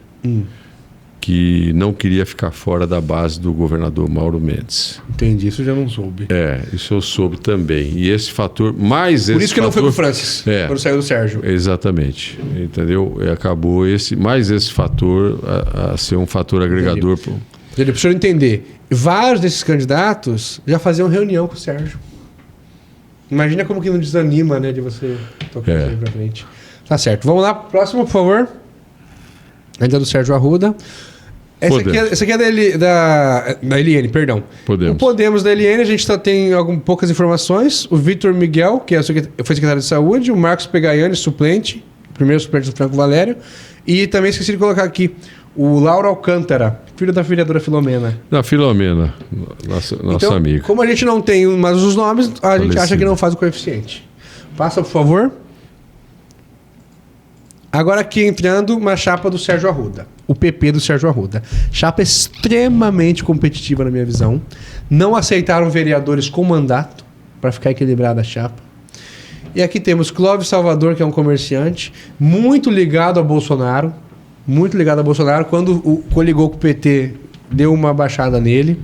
que não queria ficar fora da base do governador Mauro Mendes. Entendi, isso eu já não soube. Isso eu soube também. E esse fator, mais esse Por isso que fator, não foi pro Francis, quando saiu do Sérgio. Exatamente. Entendeu? Acabou mais esse fator a ser um fator agregador. Para o senhor entender, vários desses candidatos já faziam reunião com o Sérgio. Imagina como que não desanima, né, de você tocar isso aí pra frente. Tá certo. Vamos lá, próximo, por favor. Ainda do Sérgio Arruda. Essa aqui é da Eliane, perdão. Podemos. O Podemos da Eliane, a gente tem poucas informações. O Vitor Miguel, que foi secretário de Saúde. O Marcos Pegaiani, suplente. Primeiro suplente do Franco Valério. E também esqueci de colocar aqui o Lauro Alcântara, filho da vereadora Filomena. Da Filomena, nossa então, amiga. Como a gente não tem mais os nomes, a gente acha que não faz o coeficiente. Passa, por favor. Agora aqui entrando uma chapa do Sérgio Arruda. O PP do Sérgio Arruda. Chapa extremamente competitiva na minha visão. Não aceitaram vereadores com mandato para ficar equilibrada a chapa. E aqui temos Clóvis Salvador, que é um comerciante, muito ligado a Bolsonaro. Muito ligado a Bolsonaro. Quando coligou com o PT, deu uma baixada nele.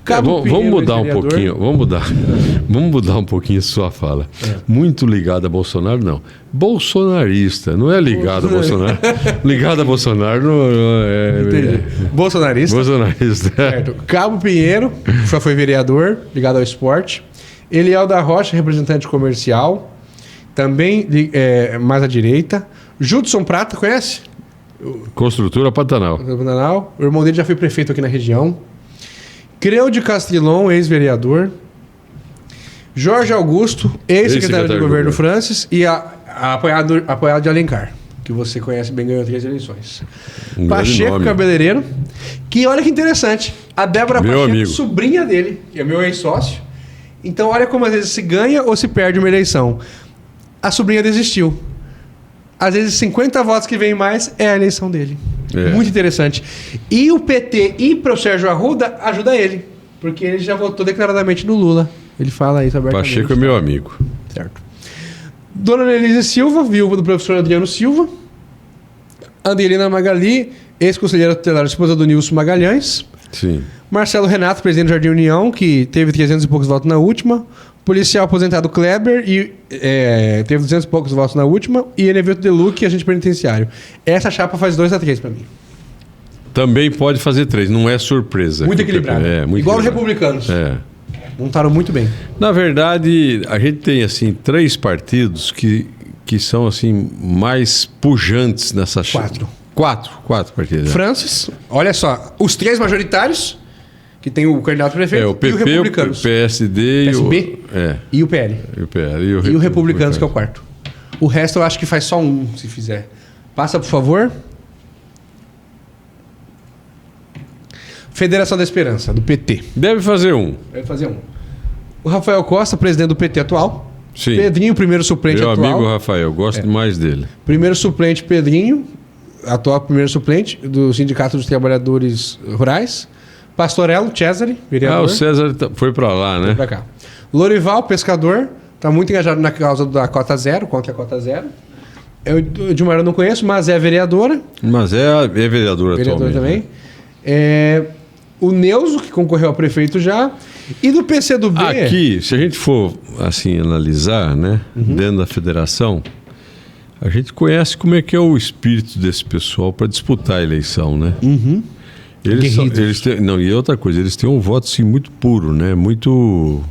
Vamos mudar um pouquinho. Vamos mudar um pouquinho a sua fala. Muito ligado a Bolsonaro, não. Bolsonarista, não é ligado a Bolsonaro. Ligado a Bolsonaro não é. Entendi. Bolsonarista. Bolsonarista. Certo. Cabo Pinheiro, já foi vereador, ligado ao esporte. Eliel da Rocha, representante comercial, também mais à direita. Judson Prata, conhece? Construtora Pantanal. O irmão dele já foi prefeito aqui na região. Creude Castrilon, ex-vereador. Jorge Augusto, ex-secretário de governo Francis. E apoiado de Alencar, que você conhece bem, ganhou 3 eleições. Pacheco Cabeleireiro, que olha que interessante. A Débora Pacheco, sobrinha dele, que é meu ex-sócio. Então olha como às vezes se ganha ou se perde uma eleição. A sobrinha desistiu. Às vezes 50 votos que vem mais é a eleição dele. Muito interessante. E o PT ir para o Sérgio Arruda ajuda ele. Porque ele já votou declaradamente no Lula. Ele fala isso abertamente. Pacheco é meu amigo. Certo. Dona Nelise Silva, viúva do professor Adriano Silva. Adelina Magali, ex-conselheira tutelar, esposa do Nilson Magalhães. Sim. Marcelo Renato, presidente do Jardim União, que teve 300 e poucos votos na última. Policial aposentado Kleber, teve 200 e poucos votos na última. E Eneveto Deluque, agente penitenciário. Essa chapa faz 2-3 para mim. Também pode fazer 3, não é surpresa. Muito equilibrado. Igual os republicanos. Montaram muito bem. Na verdade, a gente tem assim 3 partidos que são assim mais pujantes nessa chapa. 4 partidos. Francis, olha só, os 3 majoritários, que tem o candidato prefeito, o PP, e o Republicanos. O PSD e o PL. E o Republicanos, que é o 4. O resto eu acho que faz só um, se fizer. Passa, por favor. Federação da Esperança, do PT. Deve fazer um. O Rafael Costa, presidente do PT atual. Sim. Pedrinho, primeiro suplente atual. Meu amigo Rafael, gosto mais dele. Primeiro suplente, Pedrinho, atual primeiro suplente do Sindicato dos Trabalhadores Rurais. Pastorello, Cesare, vereador. O César foi para lá, né? Foi para cá. Lorival, pescador, está muito engajado na causa da cota zero, contra a cota zero. Eu, Dilmar, eu não conheço, mas é vereadora. Mas é vereadora atualmente. Também. o Neuso, que concorreu a prefeito já, e do PCdoB... Aqui, se a gente for assim analisar, né, dentro da federação, a gente conhece como é que é o espírito desse pessoal para disputar a eleição, né? Eles têm, não, e outra coisa, eles têm um voto assim, muito puro, né? Muito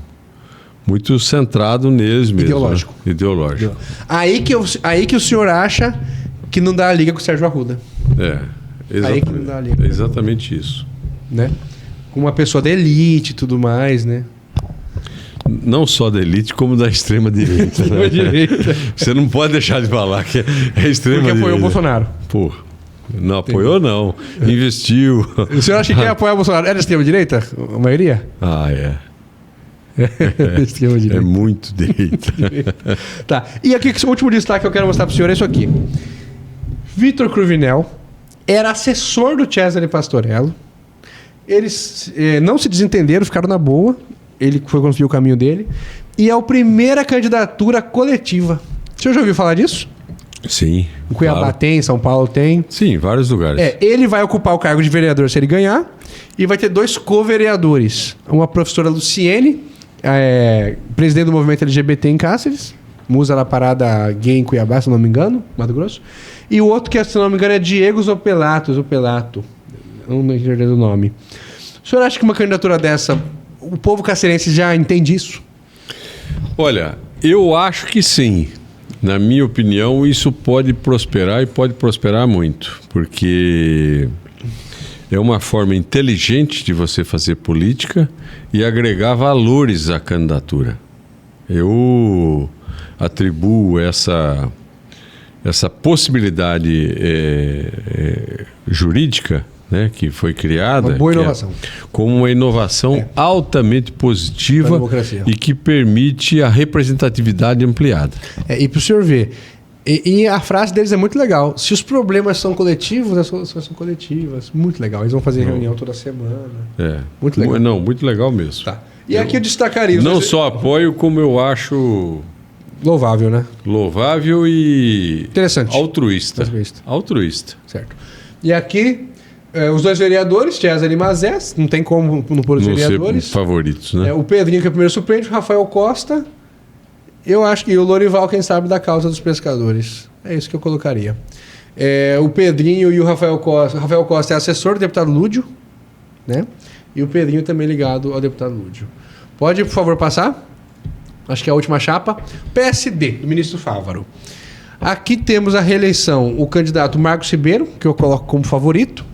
centrado neles mesmo. Ideológico. Né? Ideológico. Aí que o senhor acha que não dá a liga com o Sérgio Arruda. Exatamente, aí que não dá a liga. É exatamente isso. Né? Com uma pessoa da elite e tudo mais, né? Não só da elite, como da extrema-direita. Né? Você não pode deixar de falar que é extrema-direita. Porque apoiou o Bolsonaro. Pô, não apoiou, não. Investiu. O senhor acha que quem apoia o Bolsonaro é da extrema-direita? A maioria? É. É muito direita. Tá. E aqui, o último destaque que eu quero mostrar para o senhor é isso aqui. Vitor Cruvinel era assessor do Cesare Pastorello. Eles não se desentenderam, ficaram na boa. Ele foi construir o caminho dele. E é a primeira candidatura coletiva. O senhor já ouviu falar disso? Sim. Em Cuiabá claro. tem, em São Paulo tem. Sim, em vários lugares. Ele vai ocupar o cargo de vereador se ele ganhar. E vai ter 2 co-vereadores. Uma professora Luciene, presidente do movimento LGBT em Cáceres. Musa da parada gay em Cuiabá, se não me engano, Mato Grosso. E o outro que, se não me engano, é Diego Zopelato. Não me lembro do nome. O senhor acha que uma candidatura dessa, o povo cacerense já entende isso? Olha, eu acho que sim. Na minha opinião, isso pode prosperar e pode prosperar muito. Porque é uma forma inteligente de você fazer política e agregar valores à candidatura. Eu atribuo essa possibilidade jurídica, né, que foi criada, uma boa inovação, como uma inovação altamente positiva e que permite a representatividade ampliada. E para o senhor ver, e a frase deles é muito legal. Se os problemas são coletivos, as soluções são coletivas. Muito legal. Eles vão fazer reunião toda semana. Muito legal. Não, muito legal mesmo. Tá. E aqui eu destacaria... Não só apoio, como eu acho... Louvável, né? Louvável e... Interessante. Altruísta. Certo. E aqui, os 2 vereadores, Cesare e Mazés, não tem como não pôr os vereadores. Favoritos, né? O Pedrinho, que é o primeiro suplente, o Rafael Costa, eu acho que e o Lorival, quem sabe, da causa dos pescadores. É isso que eu colocaria. O Pedrinho e o Rafael Costa. O Rafael Costa é assessor do deputado Lúdio, né? E o Pedrinho também ligado ao deputado Lúdio. Pode, por favor, passar? Acho que é a última chapa. PSD, do ministro Fávaro. Aqui temos a reeleição, o candidato Marcos Ribeiro, que eu coloco como favorito.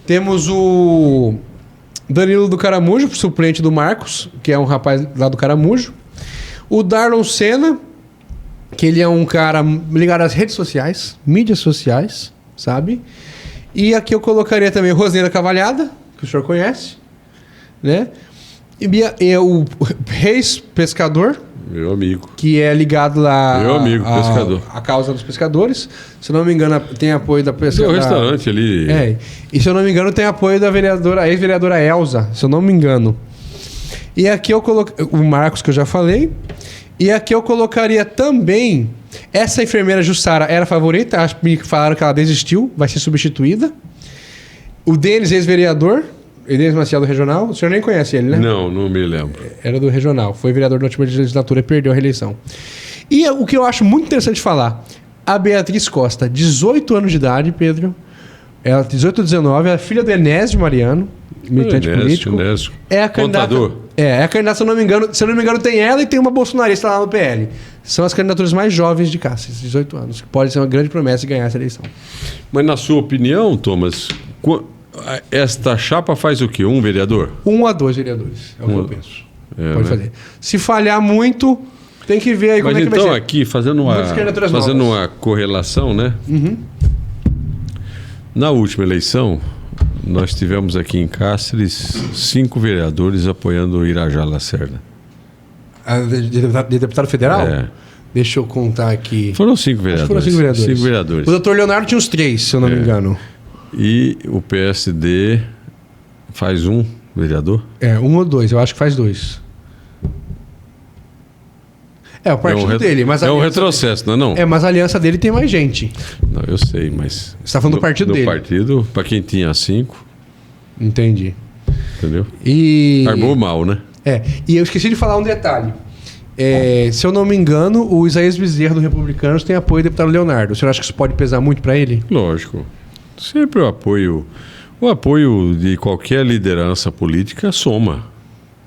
Temos o Danilo do Caramujo, suplente do Marcos, que é um rapaz lá do Caramujo. O Darlon Senna, que ele é um cara ligado às redes sociais, mídias sociais, sabe? E aqui eu colocaria também o Rosneira Cavalhada, que o senhor conhece, né? E o Reis Pescador, meu amigo, que é ligado lá meu amigo, pescador, a causa dos pescadores. Se eu não me engano, tem apoio da pesca. Tem um restaurante ali. E se eu não me engano, tem apoio da vereadora, a ex-vereadora Elza, se eu não me engano. E aqui eu coloquei o Marcos, que eu já falei. E aqui eu colocaria também essa enfermeira Jussara, era a favorita, acho que falaram que ela desistiu, vai ser substituída. O Denis, ex-vereador, Denis Maciel do Regional, o senhor nem conhece ele, né? Não me lembro. Era do Regional, foi vereador da última legislatura e perdeu a reeleição. E o que eu acho muito interessante falar, a Beatriz Costa, 18 anos de idade, Pedro, ela 18 ou 19, é filha do Enésio Mariano, militante político. É a candidata. Contador. É a candidata, se eu não me engano, tem ela e tem uma bolsonarista lá no PL. São as candidaturas mais jovens de Cáceres, 18 anos, que pode ser uma grande promessa de ganhar essa eleição. Mas na sua opinião, Thomas, esta chapa faz o quê? Um vereador? 1 a 2 vereadores, é o que eu penso. Pode fazer. Se falhar muito, tem que ver aí como é que vai ser. Mas então aqui, fazendo uma correlação, né? Uhum. Na última eleição, nós tivemos aqui em Cáceres 5 vereadores apoiando o Irajá Lacerda. De deputado federal? É. Deixa eu contar aqui. Foram 5 vereadores. Foram 5 vereadores. 5 vereadores. O doutor Leonardo tinha uns 3, se eu não me engano. E o PSD faz um vereador? 1 ou 2, eu acho que faz 2. É o partido dele, mas é um retrocesso, não é? Mas a aliança dele tem mais gente. Não, eu sei, mas... Você está falando do partido dele? Do partido, para quem tinha 5. Entendi. entendeu? E... Armou mal, né? E eu esqueci de falar um detalhe. Se eu não me engano, o Isaías Bezerra do Republicanos tem apoio do deputado Leonardo. O senhor acha que isso pode pesar muito para ele? Lógico. Sempre o apoio de qualquer liderança política soma,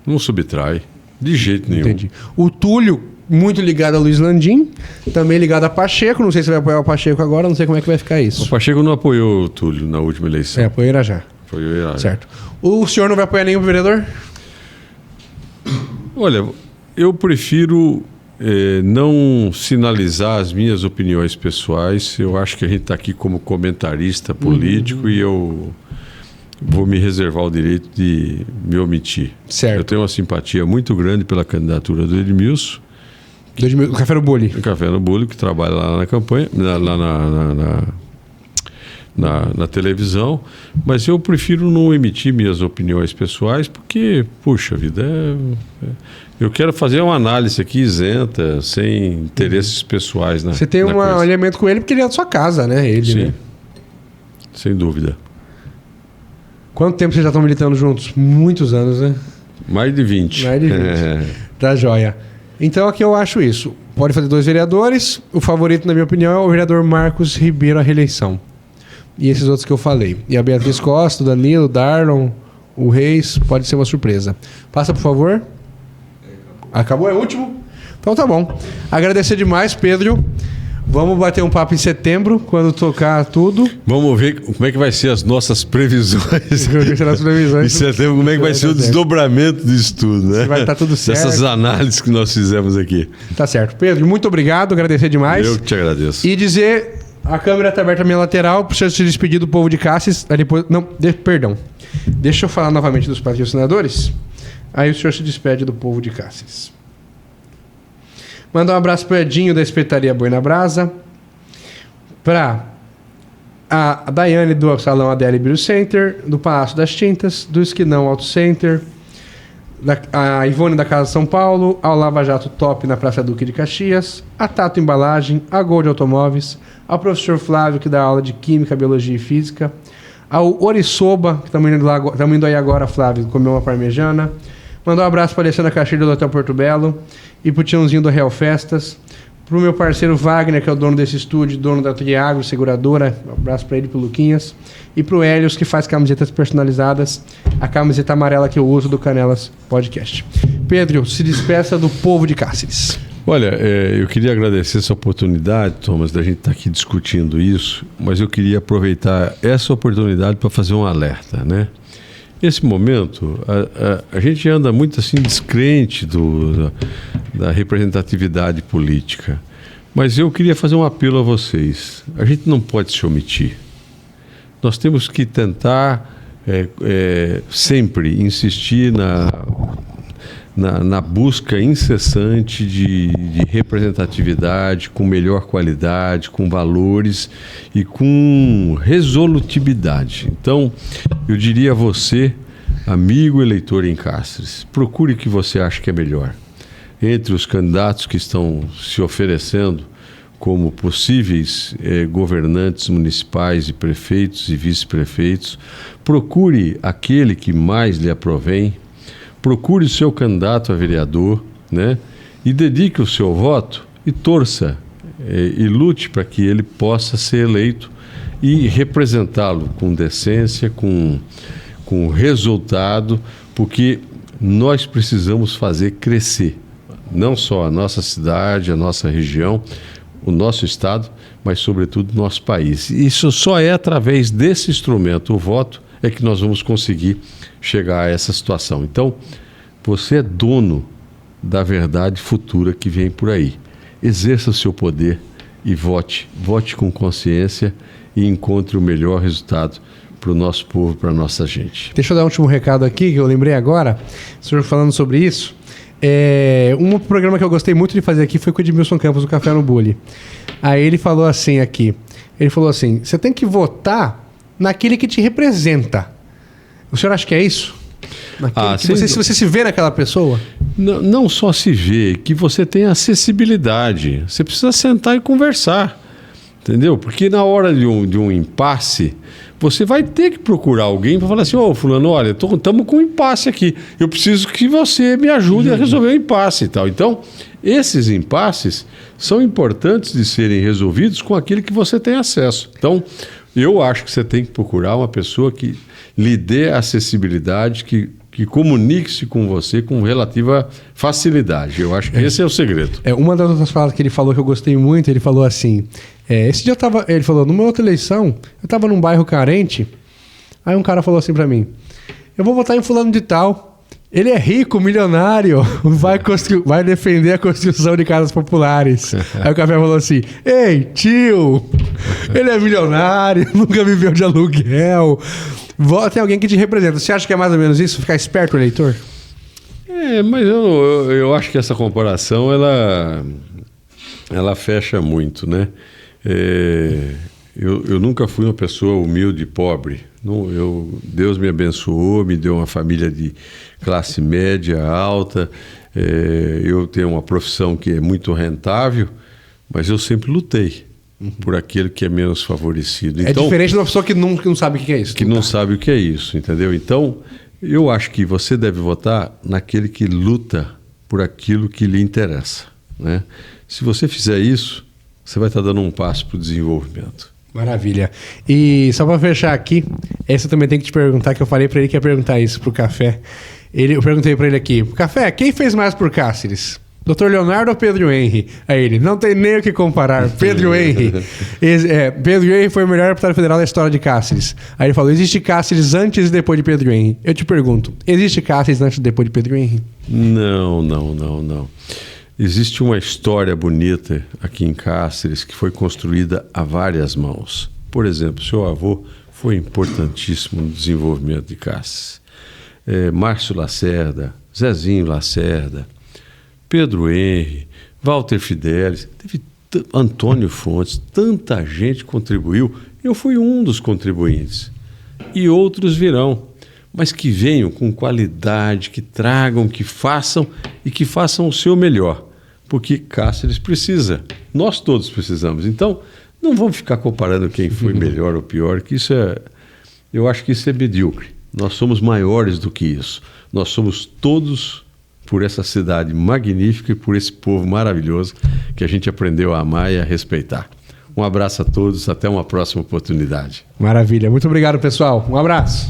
não subtrai, de jeito nenhum. Entendi. O Túlio, muito ligado a Luiz Landim, também ligado a Pacheco. Não sei se vai apoiar o Pacheco agora, não sei como é que vai ficar isso. O Pacheco não apoiou o Túlio na última eleição. Apoiou Irajá. Apoiou Irajá. Certo. O senhor não vai apoiar nenhum vereador? Olha, eu prefiro não sinalizar as minhas opiniões pessoais. Eu acho que a gente está aqui como comentarista político e eu vou me reservar o direito de me omitir. Certo. Eu tenho uma simpatia muito grande pela candidatura do Edmilson. Do Café no Bully. Do Café no Bully, que trabalha lá na campanha, na televisão, mas eu prefiro não emitir minhas opiniões pessoais porque, puxa vida, eu quero fazer uma análise aqui isenta, sem interesses pessoais. Você tem um alinhamento com ele porque ele é da sua casa, né? Ele, sim, né? Sem dúvida. Quanto tempo vocês já estão militando juntos? Muitos anos, né? Mais de 20. Mais de 20. Tá joia. Então aqui eu acho isso. Pode fazer 2 vereadores. O favorito, na minha opinião, é o vereador Marcos Ribeiro à reeleição. E esses outros que eu falei. E a Beatriz Costa, o Danilo, o Darlon, o Reis, pode ser uma surpresa. Passa, por favor. Acabou? É o último? Então tá bom. Agradecer demais, Pedro. Vamos bater um papo em setembro, quando tocar tudo. Vamos ver como é que vai ser as nossas previsões. Em setembro, como é que vai ser o desdobramento disso tudo, né? Vai estar tudo certo. Essas análises que nós fizemos aqui. Tá certo. Pedro, muito obrigado. Agradecer demais. Eu que te agradeço. E dizer... A câmera está aberta à minha lateral, para o senhor se despedir do povo de Cassis. Depois, não, perdão. Deixa eu falar novamente dos patrocinadores. Aí o senhor se despede do povo de Cassis. Manda um abraço para o Edinho da Espetaria Boi na Brasa. Para a Daiane do Salão Adele Beauty Center, do Palácio das Tintas, do Esquinão Auto Center, a Ivone da Casa São Paulo, ao Lava Jato Top na Praça Duque de Caxias, a Tato Embalagem, a Gold Automóveis, ao professor Flávio, que dá aula de Química, Biologia e Física, ao Orisoba, que estamos indo aí agora, Flávio, comer uma parmejana. Mandar um abraço para a Alessandra Castilho do Hotel Porto Belo e para o Tiãozinho do Real Festas. Para o meu parceiro Wagner, que é o dono desse estúdio, dono da Triagro, seguradora. Um abraço para ele e para o Luquinhas. E para o Helios, que faz camisetas personalizadas. A camiseta amarela que eu uso do Canelas Podcast. Pedro, se despeça do povo de Cáceres. Olha, eu queria agradecer essa oportunidade, Thomas, da gente estar aqui discutindo isso, mas eu queria aproveitar essa oportunidade para fazer um alerta, né? Nesse momento, a gente anda muito assim descrente da representatividade política, mas eu queria fazer um apelo a vocês. A gente não pode se omitir. Nós temos que tentar sempre insistir na busca incessante de representatividade, com melhor qualidade, com valores e com resolutividade. Então, eu diria a você, amigo eleitor em Cáceres, procure o que você acha que é melhor. Entre os candidatos que estão se oferecendo como possíveis governantes municipais e prefeitos e vice-prefeitos, procure aquele que mais lhe aprovém. Procure o seu candidato a vereador, né? E dedique o seu voto e torça e lute para que ele possa ser eleito e representá-lo com decência, com resultado, porque nós precisamos fazer crescer não só a nossa cidade, a nossa região, o nosso estado, mas sobretudo o nosso país. E isso só é através desse instrumento, o voto, é que nós vamos conseguir chegar a essa situação. Então, você é dono da verdade futura que vem por aí. Exerça o seu poder e vote. Vote com consciência e encontre o melhor resultado para o nosso povo, para a nossa gente. Deixa eu dar um último recado aqui, que eu lembrei agora, o senhor falando sobre isso. Um programa que eu gostei muito de fazer aqui foi com o Edmilson Campos, do Café no Bully. Aí ele falou assim aqui, você tem que votar naquele que te representa. O senhor acha que é isso? Você se vê naquela pessoa? Não só se vê, que você tem acessibilidade. Você precisa sentar e conversar. Entendeu? Porque na hora de um impasse, você vai ter que procurar alguém para falar assim, fulano, olha, estamos com um impasse aqui. Eu preciso que você me ajude a resolver o impasse e tal. Então, esses impasses são importantes de serem resolvidos com aquele que você tem acesso. Então, eu acho que você tem que procurar uma pessoa que lhe dê acessibilidade, que comunique-se com você com relativa facilidade. Eu acho que esse é o segredo. Uma das outras falas que ele falou que eu gostei muito, ele falou assim, esse dia ele falou, numa outra eleição, eu estava num bairro carente, aí um cara falou assim para mim, eu vou votar em fulano de tal, ele é rico, milionário, vai defender a construção de casas populares. Aí o café falou assim, ei, tio, ele é milionário, nunca viveu de aluguel. Vota em alguém que te representa. Você acha que é mais ou menos isso? Ficar esperto, eleitor? Mas eu acho que essa comparação, ela fecha muito, né? Eu nunca fui uma pessoa humilde e pobre. Deus me abençoou, me deu uma família de classe média, alta. Eu tenho uma profissão que é muito rentável, mas eu sempre lutei por aquele que é menos favorecido. Então, diferente de uma pessoa que não sabe o que é isso. Que não sabe o que é isso, entendeu? Então, eu acho que você deve votar naquele que luta por aquilo que lhe interessa, né? Se você fizer isso, você vai estar dando um passo para o desenvolvimento. Maravilha. E só para fechar aqui, essa eu também tem que te perguntar, que eu falei para ele que ia perguntar isso pro Café. Eu perguntei para ele aqui, Café, quem fez mais por Cáceres? Dr. Leonardo ou Pedro Henry? Aí ele, não tem nem o que comparar. Pedro Henry. Pedro Henry foi o melhor deputado federal da história de Cáceres. Aí ele falou, existe Cáceres antes e depois de Pedro Henry? Eu te pergunto, existe Cáceres antes e depois de Pedro Henry? Não. Existe uma história bonita aqui em Cáceres que foi construída a várias mãos. Por exemplo, seu avô foi importantíssimo no desenvolvimento de Cáceres. Márcio Lacerda, Zezinho Lacerda, Pedro Henry, Walter Fidelis, teve Antônio Fontes, tanta gente contribuiu. Eu fui um dos contribuintes. E outros virão, mas que venham com qualidade, que tragam, que façam e que façam o seu melhor. Porque Cáceres precisa, nós todos precisamos. Então, não vamos ficar comparando quem foi melhor ou pior, que eu acho que isso é medíocre. Nós somos maiores do que isso. Nós somos todos por essa cidade magnífica e por esse povo maravilhoso que a gente aprendeu a amar e a respeitar. Um abraço a todos, até uma próxima oportunidade. Maravilha, muito obrigado, pessoal. Um abraço.